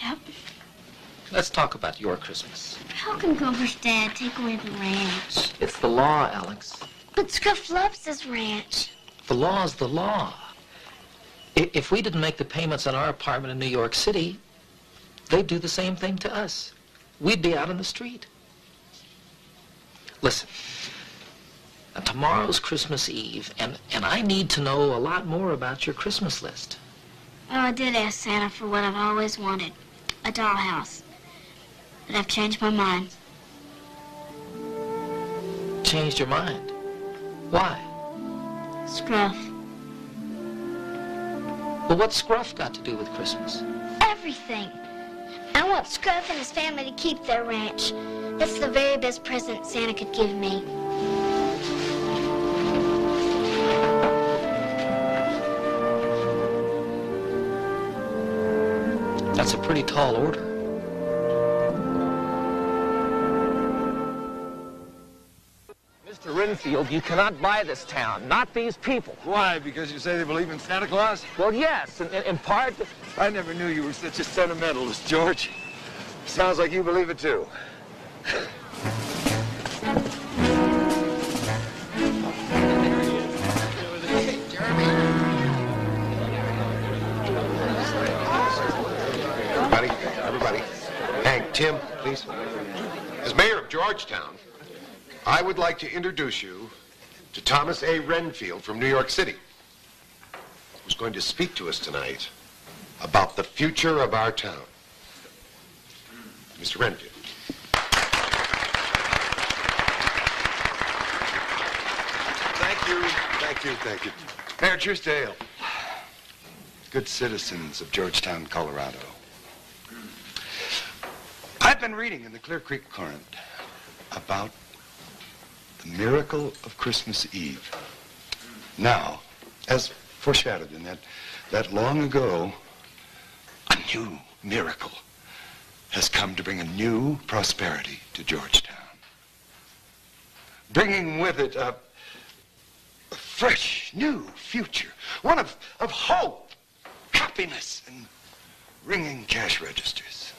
Yep. Let's talk about your Christmas. How can Grover's dad take away the ranch? It's the law, Alex. But Scruff loves this ranch. The law's the law. If we didn't make the payments on our apartment in New York City, they'd do the same thing to us. We'd be out on the street. Listen, tomorrow's Christmas Eve, and I need to know a lot more about your Christmas list. Well, I did ask Santa for what I've always wanted, a dollhouse. But I've changed my mind. Changed your mind? Why? Scruff. Well, what's Scruff got to do with Christmas? Everything. I want Scruff and his family to keep their ranch. That's the very best present Santa could give me. That's a pretty tall order. Mr. Renfield, you cannot buy this town, not these people. Why? Because you say they believe in Santa Claus? Well, yes, in part. I never knew you were such a sentimentalist, George. Sounds like you believe it, too. Everybody. Hank, Tim, please. As mayor of Georgetown, I would like to introduce you to Thomas A. Renfield from New York City, who's going to speak to us tonight about the future of our town. Mr. Renfield. Thank you. Mayor Truesdale, good citizens of Georgetown, Colorado. I've been reading in the Clear Creek Courant about the miracle of Christmas Eve. Now, as foreshadowed in that long ago, a new miracle has come to bring a new prosperity to Georgetown. Bringing with it a fresh, new future. One of hope, happiness, and ringing cash registers.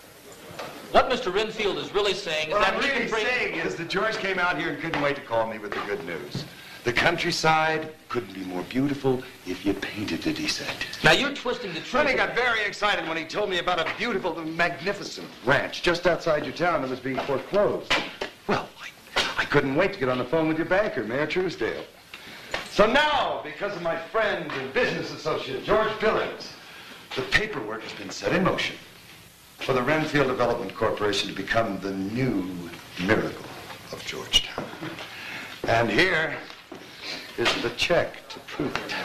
What Mr. Renfield is really saying is what that I'm really saying is that George came out here and couldn't wait to call me with the good news. The countryside couldn't be more beautiful if you painted it, he said. Now you're twisting the truth. Sonny got very excited when he told me about a beautiful and magnificent ranch just outside your town that was being foreclosed. Well, I couldn't wait to get on the phone with your banker, Mayor Truesdale. So now, because of my friend and business associate, George Billings, the paperwork has been set in motion for the Renfield Development Corporation to become the new miracle of Georgetown. And here is the check to prove it.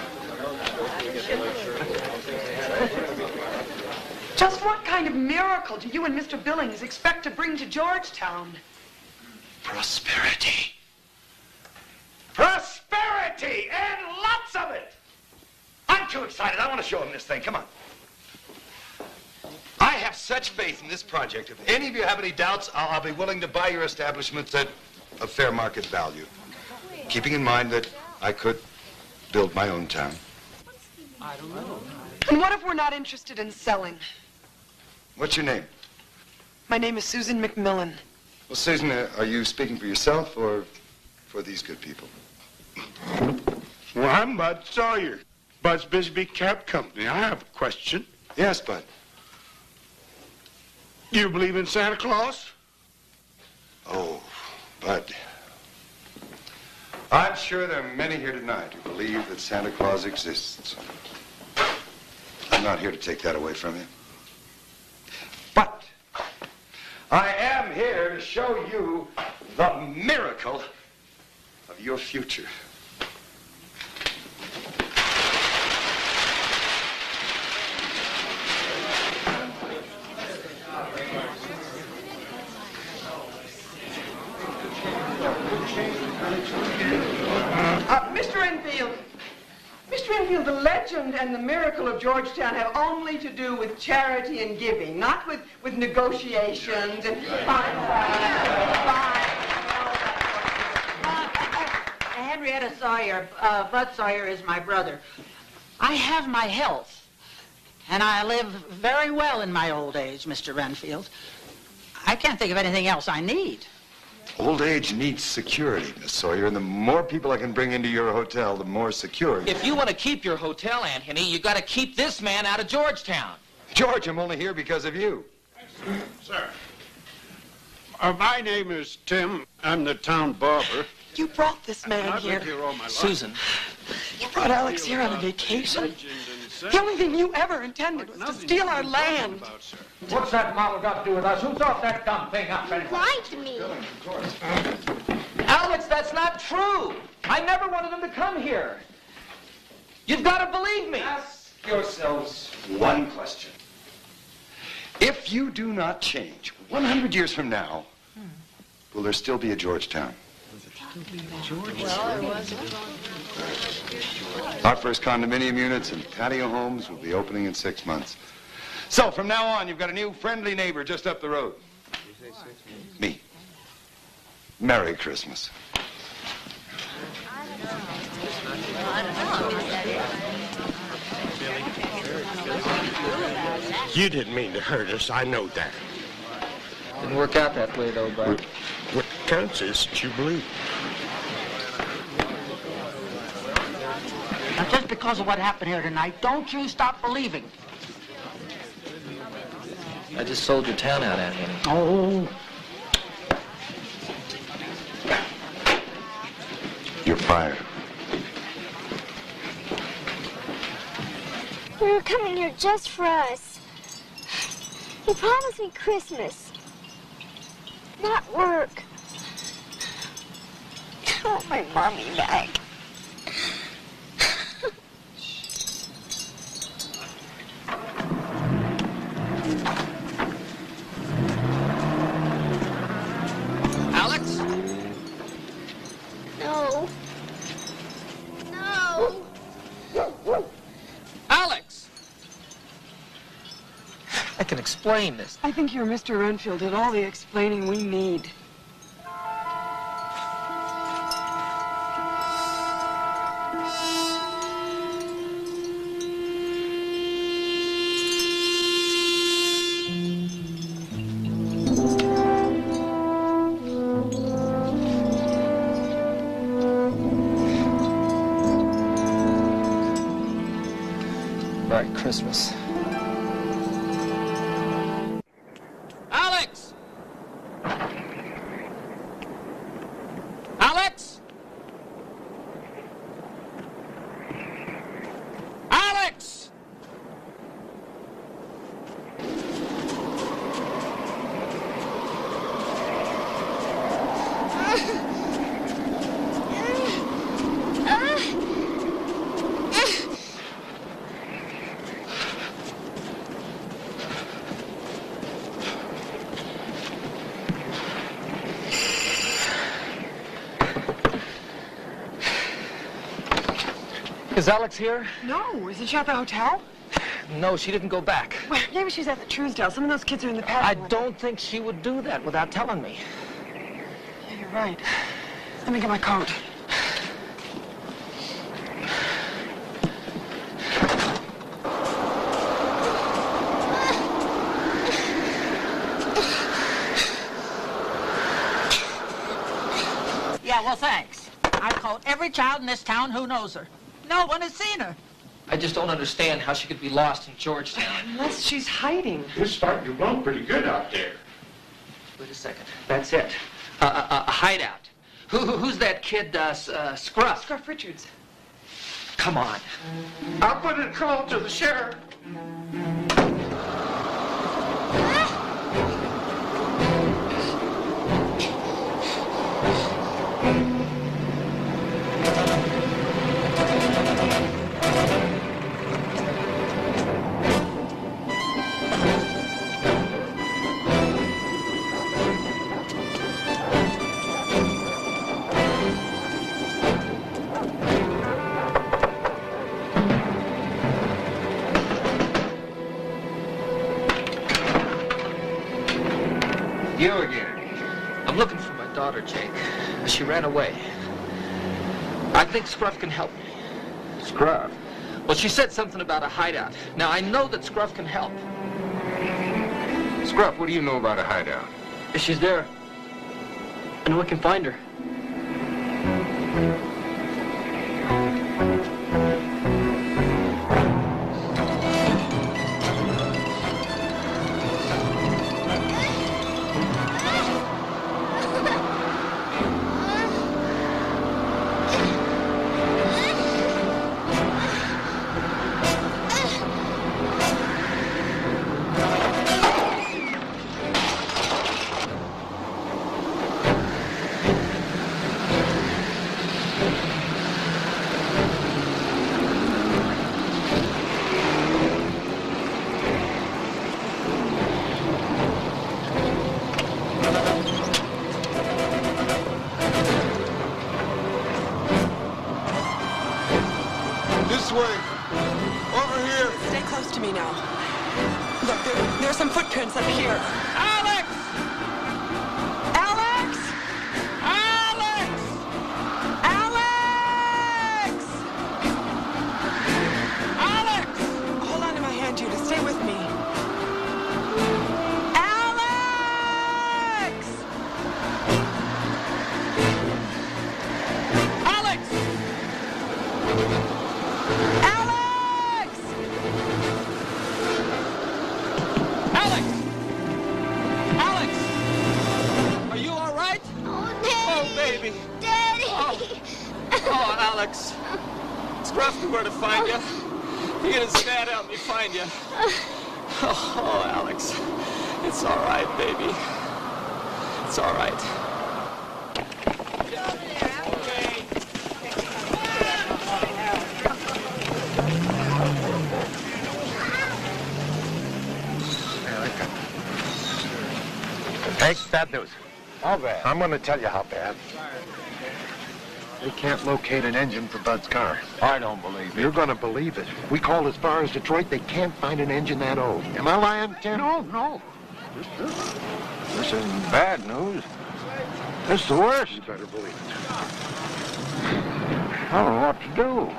Just what kind of miracle do you and Mr. Billings expect to bring to Georgetown? Prosperity. Prosperity! And lots of it! I'm too excited. I want to show him this thing. Come on. I have such faith in this project. If any of you have any doubts, I'll be willing to buy your establishments at a fair market value, keeping in mind that I could build my own town. I don't know. And what if we're not interested in selling? What's your name? My name is Susan McMillan. Well, Susan, are you speaking for yourself or for these good people? Well, I'm Bud Sawyer, Bud's Bisbee Cab Company. I have a question. Yes, Bud. You believe in Santa Claus? Oh, Bud. I'm sure there are many here tonight who believe that Santa Claus exists. I'm not here to take that away from you. But I am here to show you the miracle of your future. Mr. Renfield, the legend and the miracle of Georgetown have only to do with charity and giving, not with negotiations and fine. Sawyer. Bud Sawyer is my brother. I have my health, and I live very well in my old age, Mr. Renfield. I can't think of anything else I need. Old age needs security, Miss Sawyer, and the more people I can bring into your hotel, the more secure. If you want to keep your hotel, Aunt Henny, you got to keep this man out of Georgetown. George, I'm only here because of you. Sir. My name is Tim. I'm the town barber. You brought this man I've here. lived here all my life. Susan. You brought Alex here on a vacation. The only thing you ever intended was to steal our land. What's that model got to do with us? Who thought that dumb thing up anyway? Lied to me. Alex, that's not true. I never wanted him to come here. You've got to believe me. Ask yourselves one question. If you do not change, 100 years from now, will there still be a Georgetown? Our first condominium units and patio homes will be opening in 6 months. So from now on, you've got a new friendly neighbor just up the road. Me. Merry Christmas. You didn't mean to hurt us, I know that. Didn't work out that way, though, Bud. What counts is that you believe. Now, just because of what happened here tonight, don't you stop believing. I just sold your town out, Aunt Henny. Oh. You're fired. We were coming here just for us. You promised me Christmas, not work. I want my mommy back. Alex? No. No. Alex! I can explain this. I think your Mr. Renfield did all the explaining we need. Merry Christmas. Alex! Alex! Alex! Is Alex here? No, isn't she at the hotel? No, she didn't go back. Well, maybe she's at the Truesdale. Some of those kids are in the I patio. don't think she would do that without telling me. Yeah, you're right. Let me get my coat. Yeah, well, thanks. I called every child in this town who knows her. No one has seen her. I just don't understand how she could be lost in Georgetown. Unless she's hiding. You're starting to blow pretty good out there. Wait a second. That's it. A hideout. Who's that kid, Scruff? Scruff Richards. Come on. I'll put a call to the sheriff. You again. I'm looking for my daughter, Jake. She ran away. I think Scruff can help me. Scruff? Well, she said something about a hideout. Now, I know that Scruff can help. Scruff, what do you know about a hideout? If she's there, I know I can find her. This way. Over here. Stay close to me now. Look, there are some footprints up here. Alex! Alex! Alex! Alex! Alex! Hold on to my hand, Judah. Stay with me. Alex! Alex! Alex! Alex! Alex! Are you all right? Oh, Daddy! Oh, baby! Daddy! Oh, Alex! Scruff knew where to find you. He and his dad helped me find you. Oh, Alex. It's all right, baby. It's all right. Hey, bad news. How bad? I'm going to tell you how bad. They can't locate an engine for Bud's car. I don't believe it. You're going to believe it. We called as far as Detroit. They can't find an engine that old. Am I lying, Tim? No. This isn't bad news. This is the worst. You better believe it. I don't know what to do.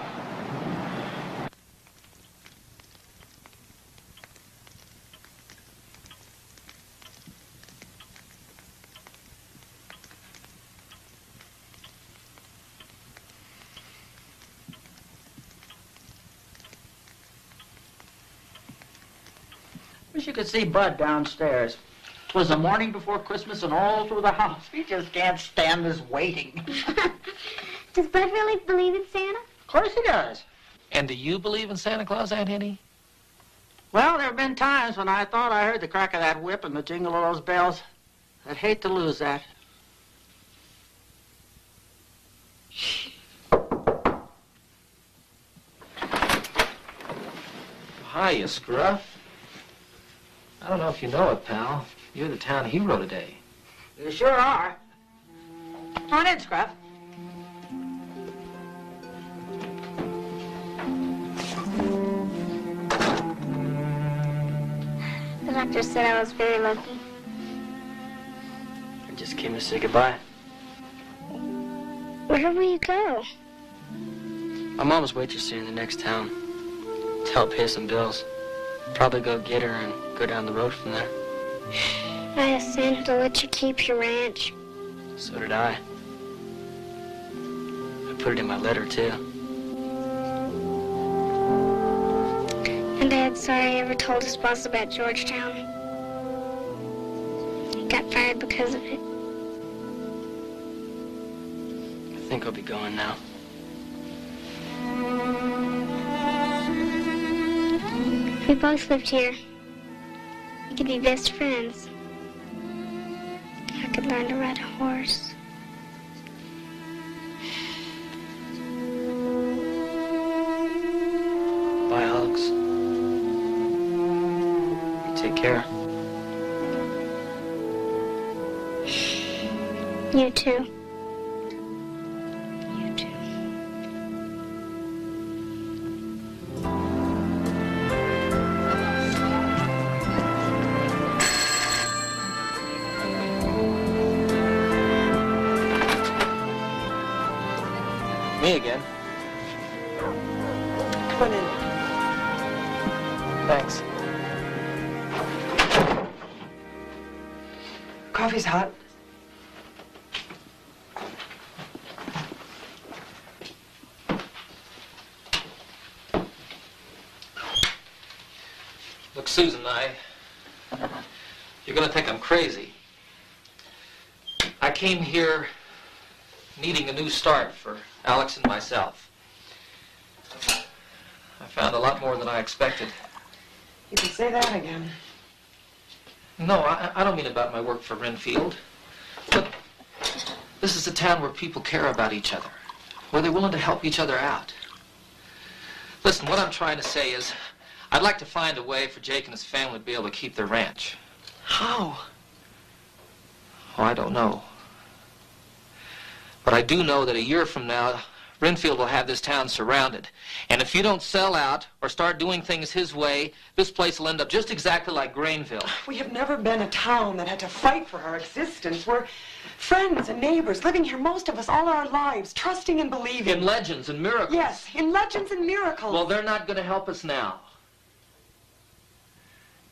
Wish you could see Bud downstairs. 'Twas the morning before Christmas and all through the house. He just can't stand this waiting. Does Bud really believe in Santa? Of course he does. And do you believe in Santa Claus, Aunt Henny? Well, there have been times when I thought I heard the crack of that whip and the jingle of those bells. I'd hate to lose that. Hiya, Scruff. I don't know if you know it, pal. You're the town hero today. You sure are. Come on in, Scruff. The doctor said I was very lucky. I just came to say goodbye. Where will you go? My mom's waitressing in the next town to help pay some bills. Probably go get her and go down the road from there. I asked Santa to let you keep your ranch. So did I. I put it in my letter, too. And Dad's sorry I ever told his boss about Georgetown. He got fired because of it. I think I'll be going now. If we both lived here, we could be best friends. I could learn to ride a horse. Bye, Alex. You take care. You too. You too. Me again. Come on in. Thanks. Coffee's hot. Look, Susan, you're going to think I'm crazy. I came here needing a new start for Alex and myself. I found a lot more than I expected. You can say that again. No, I don't mean about my work for Renfield. But this is a town where people care about each other, where they're willing to help each other out. Listen, what I'm trying to say is, I'd like to find a way for Jake and his family to be able to keep their ranch. How? Oh, I don't know. But I do know that a year from now, Renfield will have this town surrounded. And if you don't sell out or start doing things his way, this place will end up just exactly like Grainville. We have never been a town that had to fight for our existence. We're friends and neighbors, living here most of us all our lives, trusting and believing. In legends and miracles. Yes, in legends and miracles. Well, they're not going to help us now.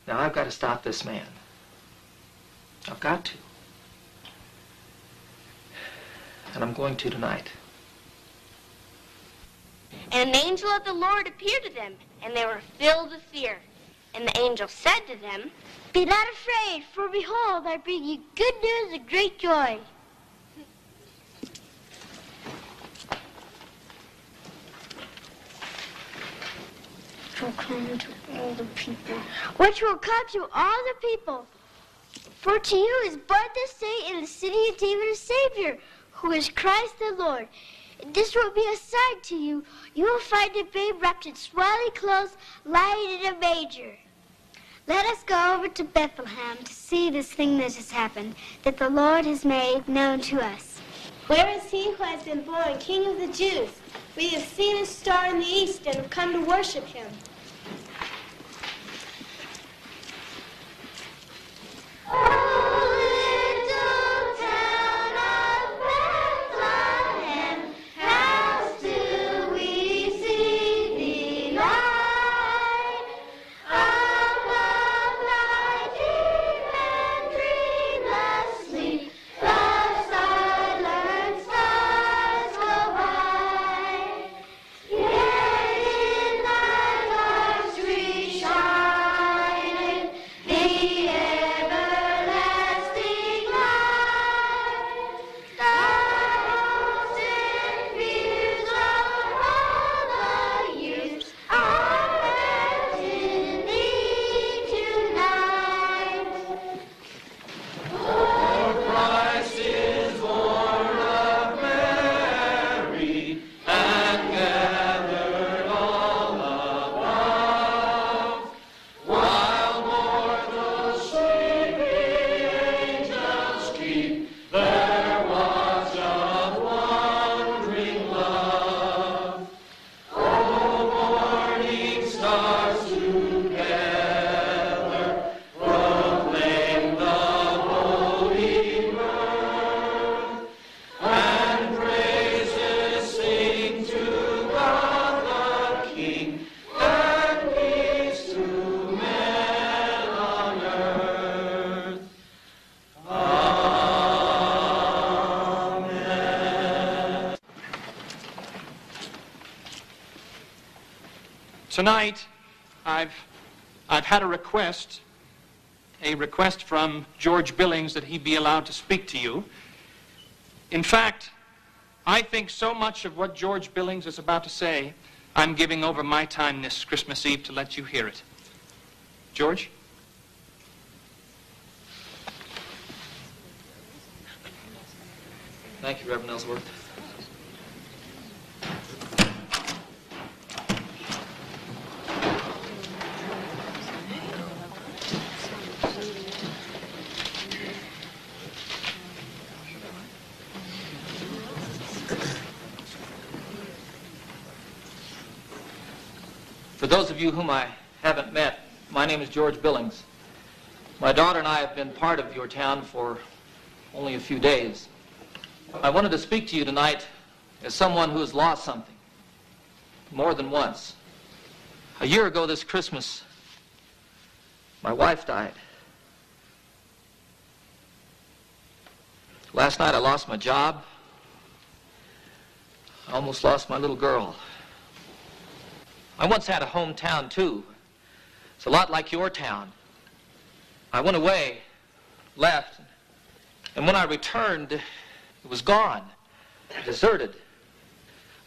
Now, I've got to stop this man. I've got to. And I'm going to tonight. And an angel of the Lord appeared to them, and they were filled with fear. And the angel said to them, "Be not afraid, for behold, I bring you good news of great joy." Which will come to all the people. For to you is born this day in the city of David a Savior, who is Christ the Lord. This will be a sign to you. You will find a babe wrapped in swaddling clothes, lying in a manger. Let us go over to Bethlehem to see this thing that has happened, that the Lord has made known to us. Where is he who has been born King of the Jews? We have seen his star in the east and have come to worship him. Tonight, I've had a request from George Billings that he be allowed to speak to you. In fact, I think so much of what George Billings is about to say, I'm giving over my time this Christmas Eve to let you hear it. George? Thank you, Reverend Ellsworth. For those of you whom I haven't met, my name is George Billings. My daughter and I have been part of your town for only a few days. I wanted to speak to you tonight as someone who has lost something more than once. A year ago this Christmas, my wife died. Last night I lost my job. I almost lost my little girl. I once had a hometown too. It's a lot like your town. I went away, left, and when I returned, it was gone, deserted.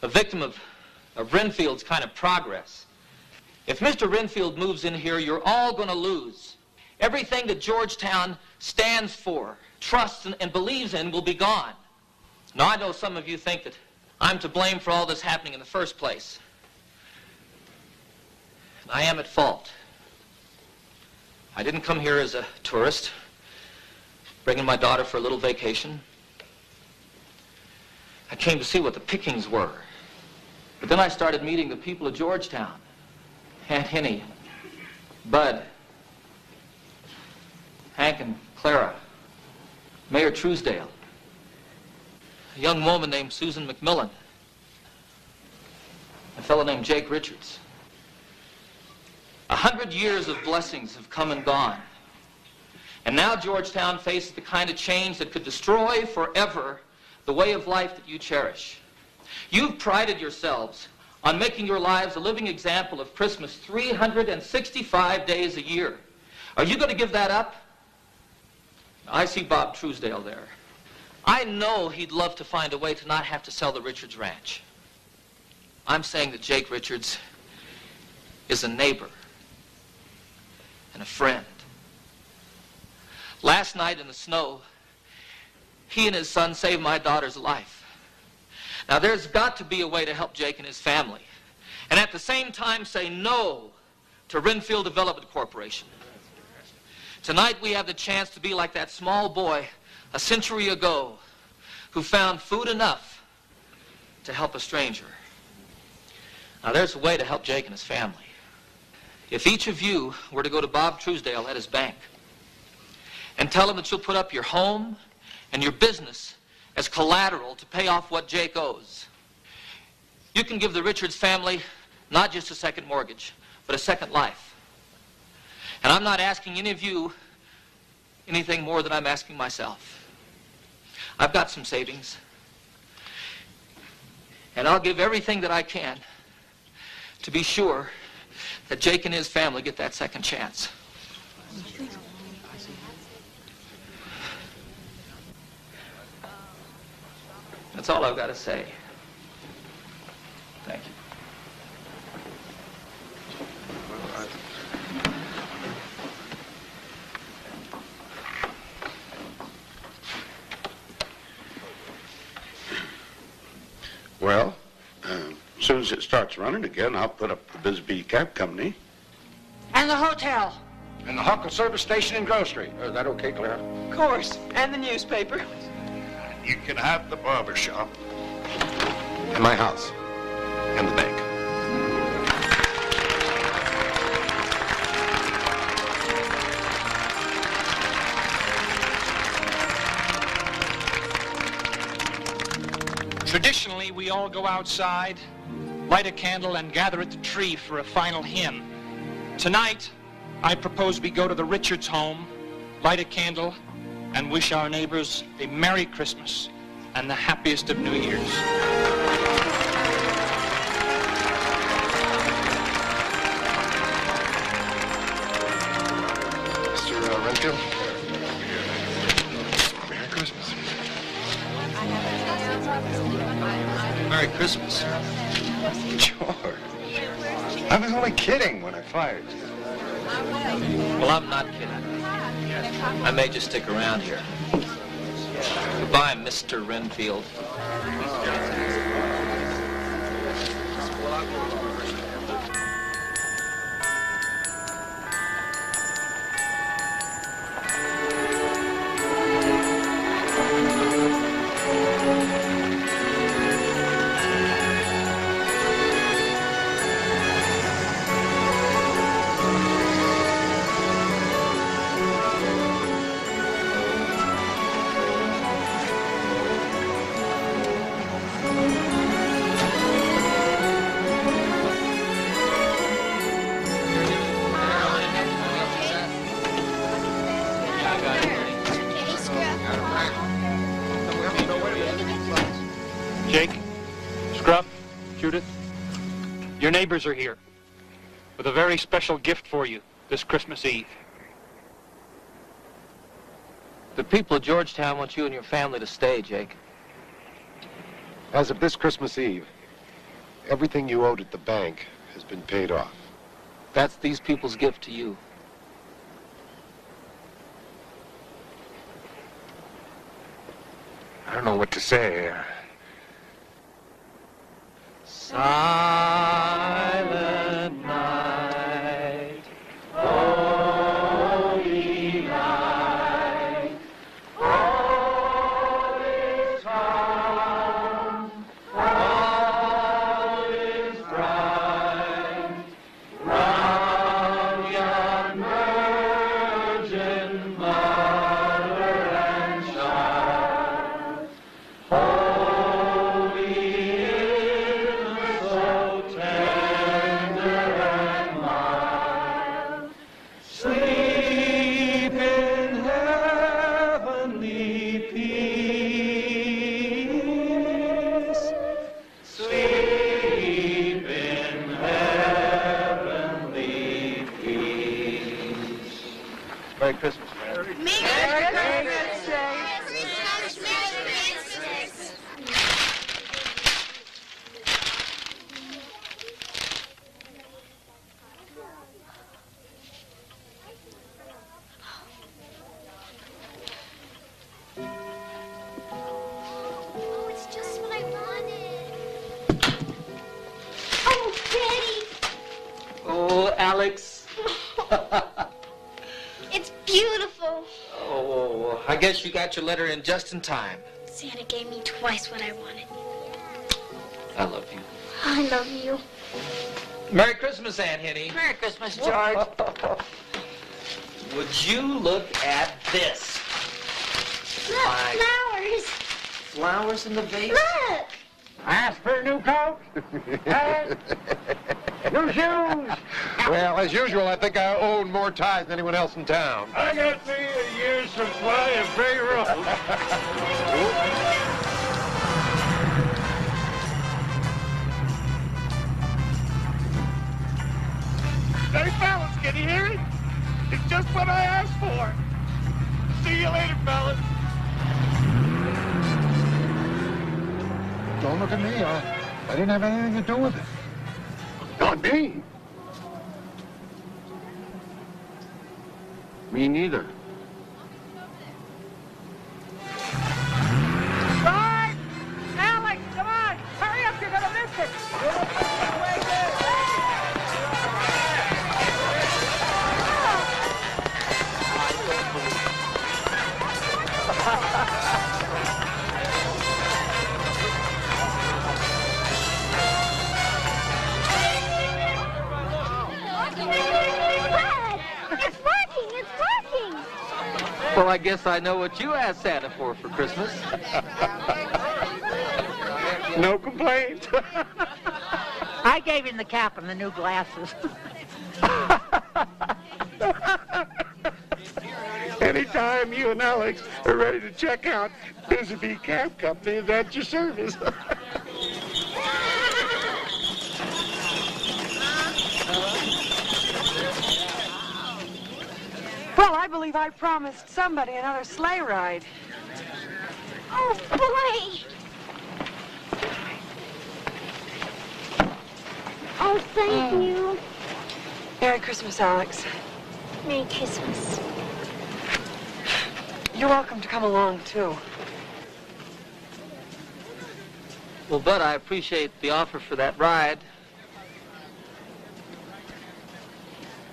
A victim of Renfield's kind of progress. If Mr. Renfield moves in here, you're all going to lose. Everything that Georgetown stands for, trusts, and believes in will be gone. Now, I know some of you think that I'm to blame for all this happening in the first place. And I am at fault. I didn't come here as a tourist, bringing my daughter for a little vacation. I came to see what the pickings were. But then I started meeting the people of Georgetown. Aunt Henny, Bud, Hank and Clara, Mayor Truesdale, a young woman named Susan McMillan, a fellow named Jake Richards. 100 years of blessings have come and gone. And now Georgetown faces the kind of change that could destroy forever the way of life that you cherish. You've prided yourselves on making your lives a living example of Christmas 365 days a year. Are you going to give that up? I see Bob Truesdale there. I know he'd love to find a way to not have to sell the Richards Ranch. I'm saying that Jake Richards is a neighbor and a friend. Last night in the snow, he and his son saved my daughter's life. Now, there's got to be a way to help Jake and his family, and at the same time say no to Renfield Development Corporation. Tonight, we have the chance to be like that small boy a century ago who found food enough to help a stranger. Now, there's a way to help Jake and his family. If each of you were to go to Bob Truesdale at his bank and tell him that you'll put up your home and your business as collateral to pay off what Jake owes, you can give the Richards family not just a second mortgage, but a second life. And I'm not asking any of you anything more than I'm asking myself. I've got some savings, and I'll give everything that I can to be sure that Jake and his family get that second chance. That's all I've got to say. Thank you. Well, as soon as it starts running again, I'll put up the Bisbee Cab Company. And the hotel. And the Huckle service station and grocery. Is that okay, Clara? Of course, and the newspaper. You can have the barber shop. And my house. And the bank. Traditionally, we all go outside, light a candle, and gather at the tree for a final hymn. Tonight, I propose we go to the Richards home, light a candle, and wish our neighbors a Merry Christmas and the happiest of New Years. Mr. Renfield? Merry Christmas. Merry Christmas. George. I was only kidding when I fired you. Well, I'm not kidding. I may just stick around here. Goodbye, Mr. Renfield. Jake, Scruff, Judith, your neighbors are here with a very special gift for you this Christmas Eve. The people of Georgetown want you and your family to stay, Jake. As of this Christmas Eve, everything you owed at the bank has been paid off. That's these people's gift to you. I don't know what to say. Silent night, holy night, all is calm, all is bright, round yon virgin mother and child. Holy is so tender and mild. Sleep in heavenly peace. Sleep in heavenly peace. Merry Christmas, man. Oh, it's just what I wanted. Oh, Daddy. Oh, Alex. It's beautiful. Oh, I guess you got your letter in just in time. Santa gave me twice what I wanted. I love you. I love you. Merry Christmas, Aunt Henny. Merry Christmas, George. Would you look at this? Look, My- flowers. Flowers in the vase? Look. Ask for a new coat. Hey, new shoes. Well, as usual, I think I own more ties than anyone else in town. I got me a year's supply of payroll. Hey, fellas, can you hear it? It's just what I asked for. See you later, fellas. Don't look at me. I didn't have anything to do with it. Not me. Me neither. Bart! Alex, come on! Hurry up, you're gonna miss it! Brad, it's working, it's working. Well, I guess I know what you asked Santa for Christmas. No complaints. I gave him the cap and the new glasses. Anytime you and Alex are ready to check out, Busy Cab Company is at your service. Well, I believe I promised somebody another sleigh ride. Oh, boy. Oh, thank you. Merry Christmas, Alex. Merry Christmas. You're welcome to come along, too. Well, Bud, I appreciate the offer for that ride.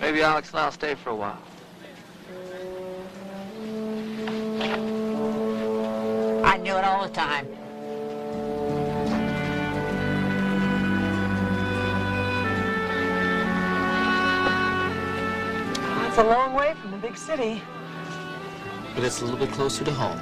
Maybe Alex and I'll stay for a while. I knew it all the time. It's a long way from the big city. But it's a little bit closer to home.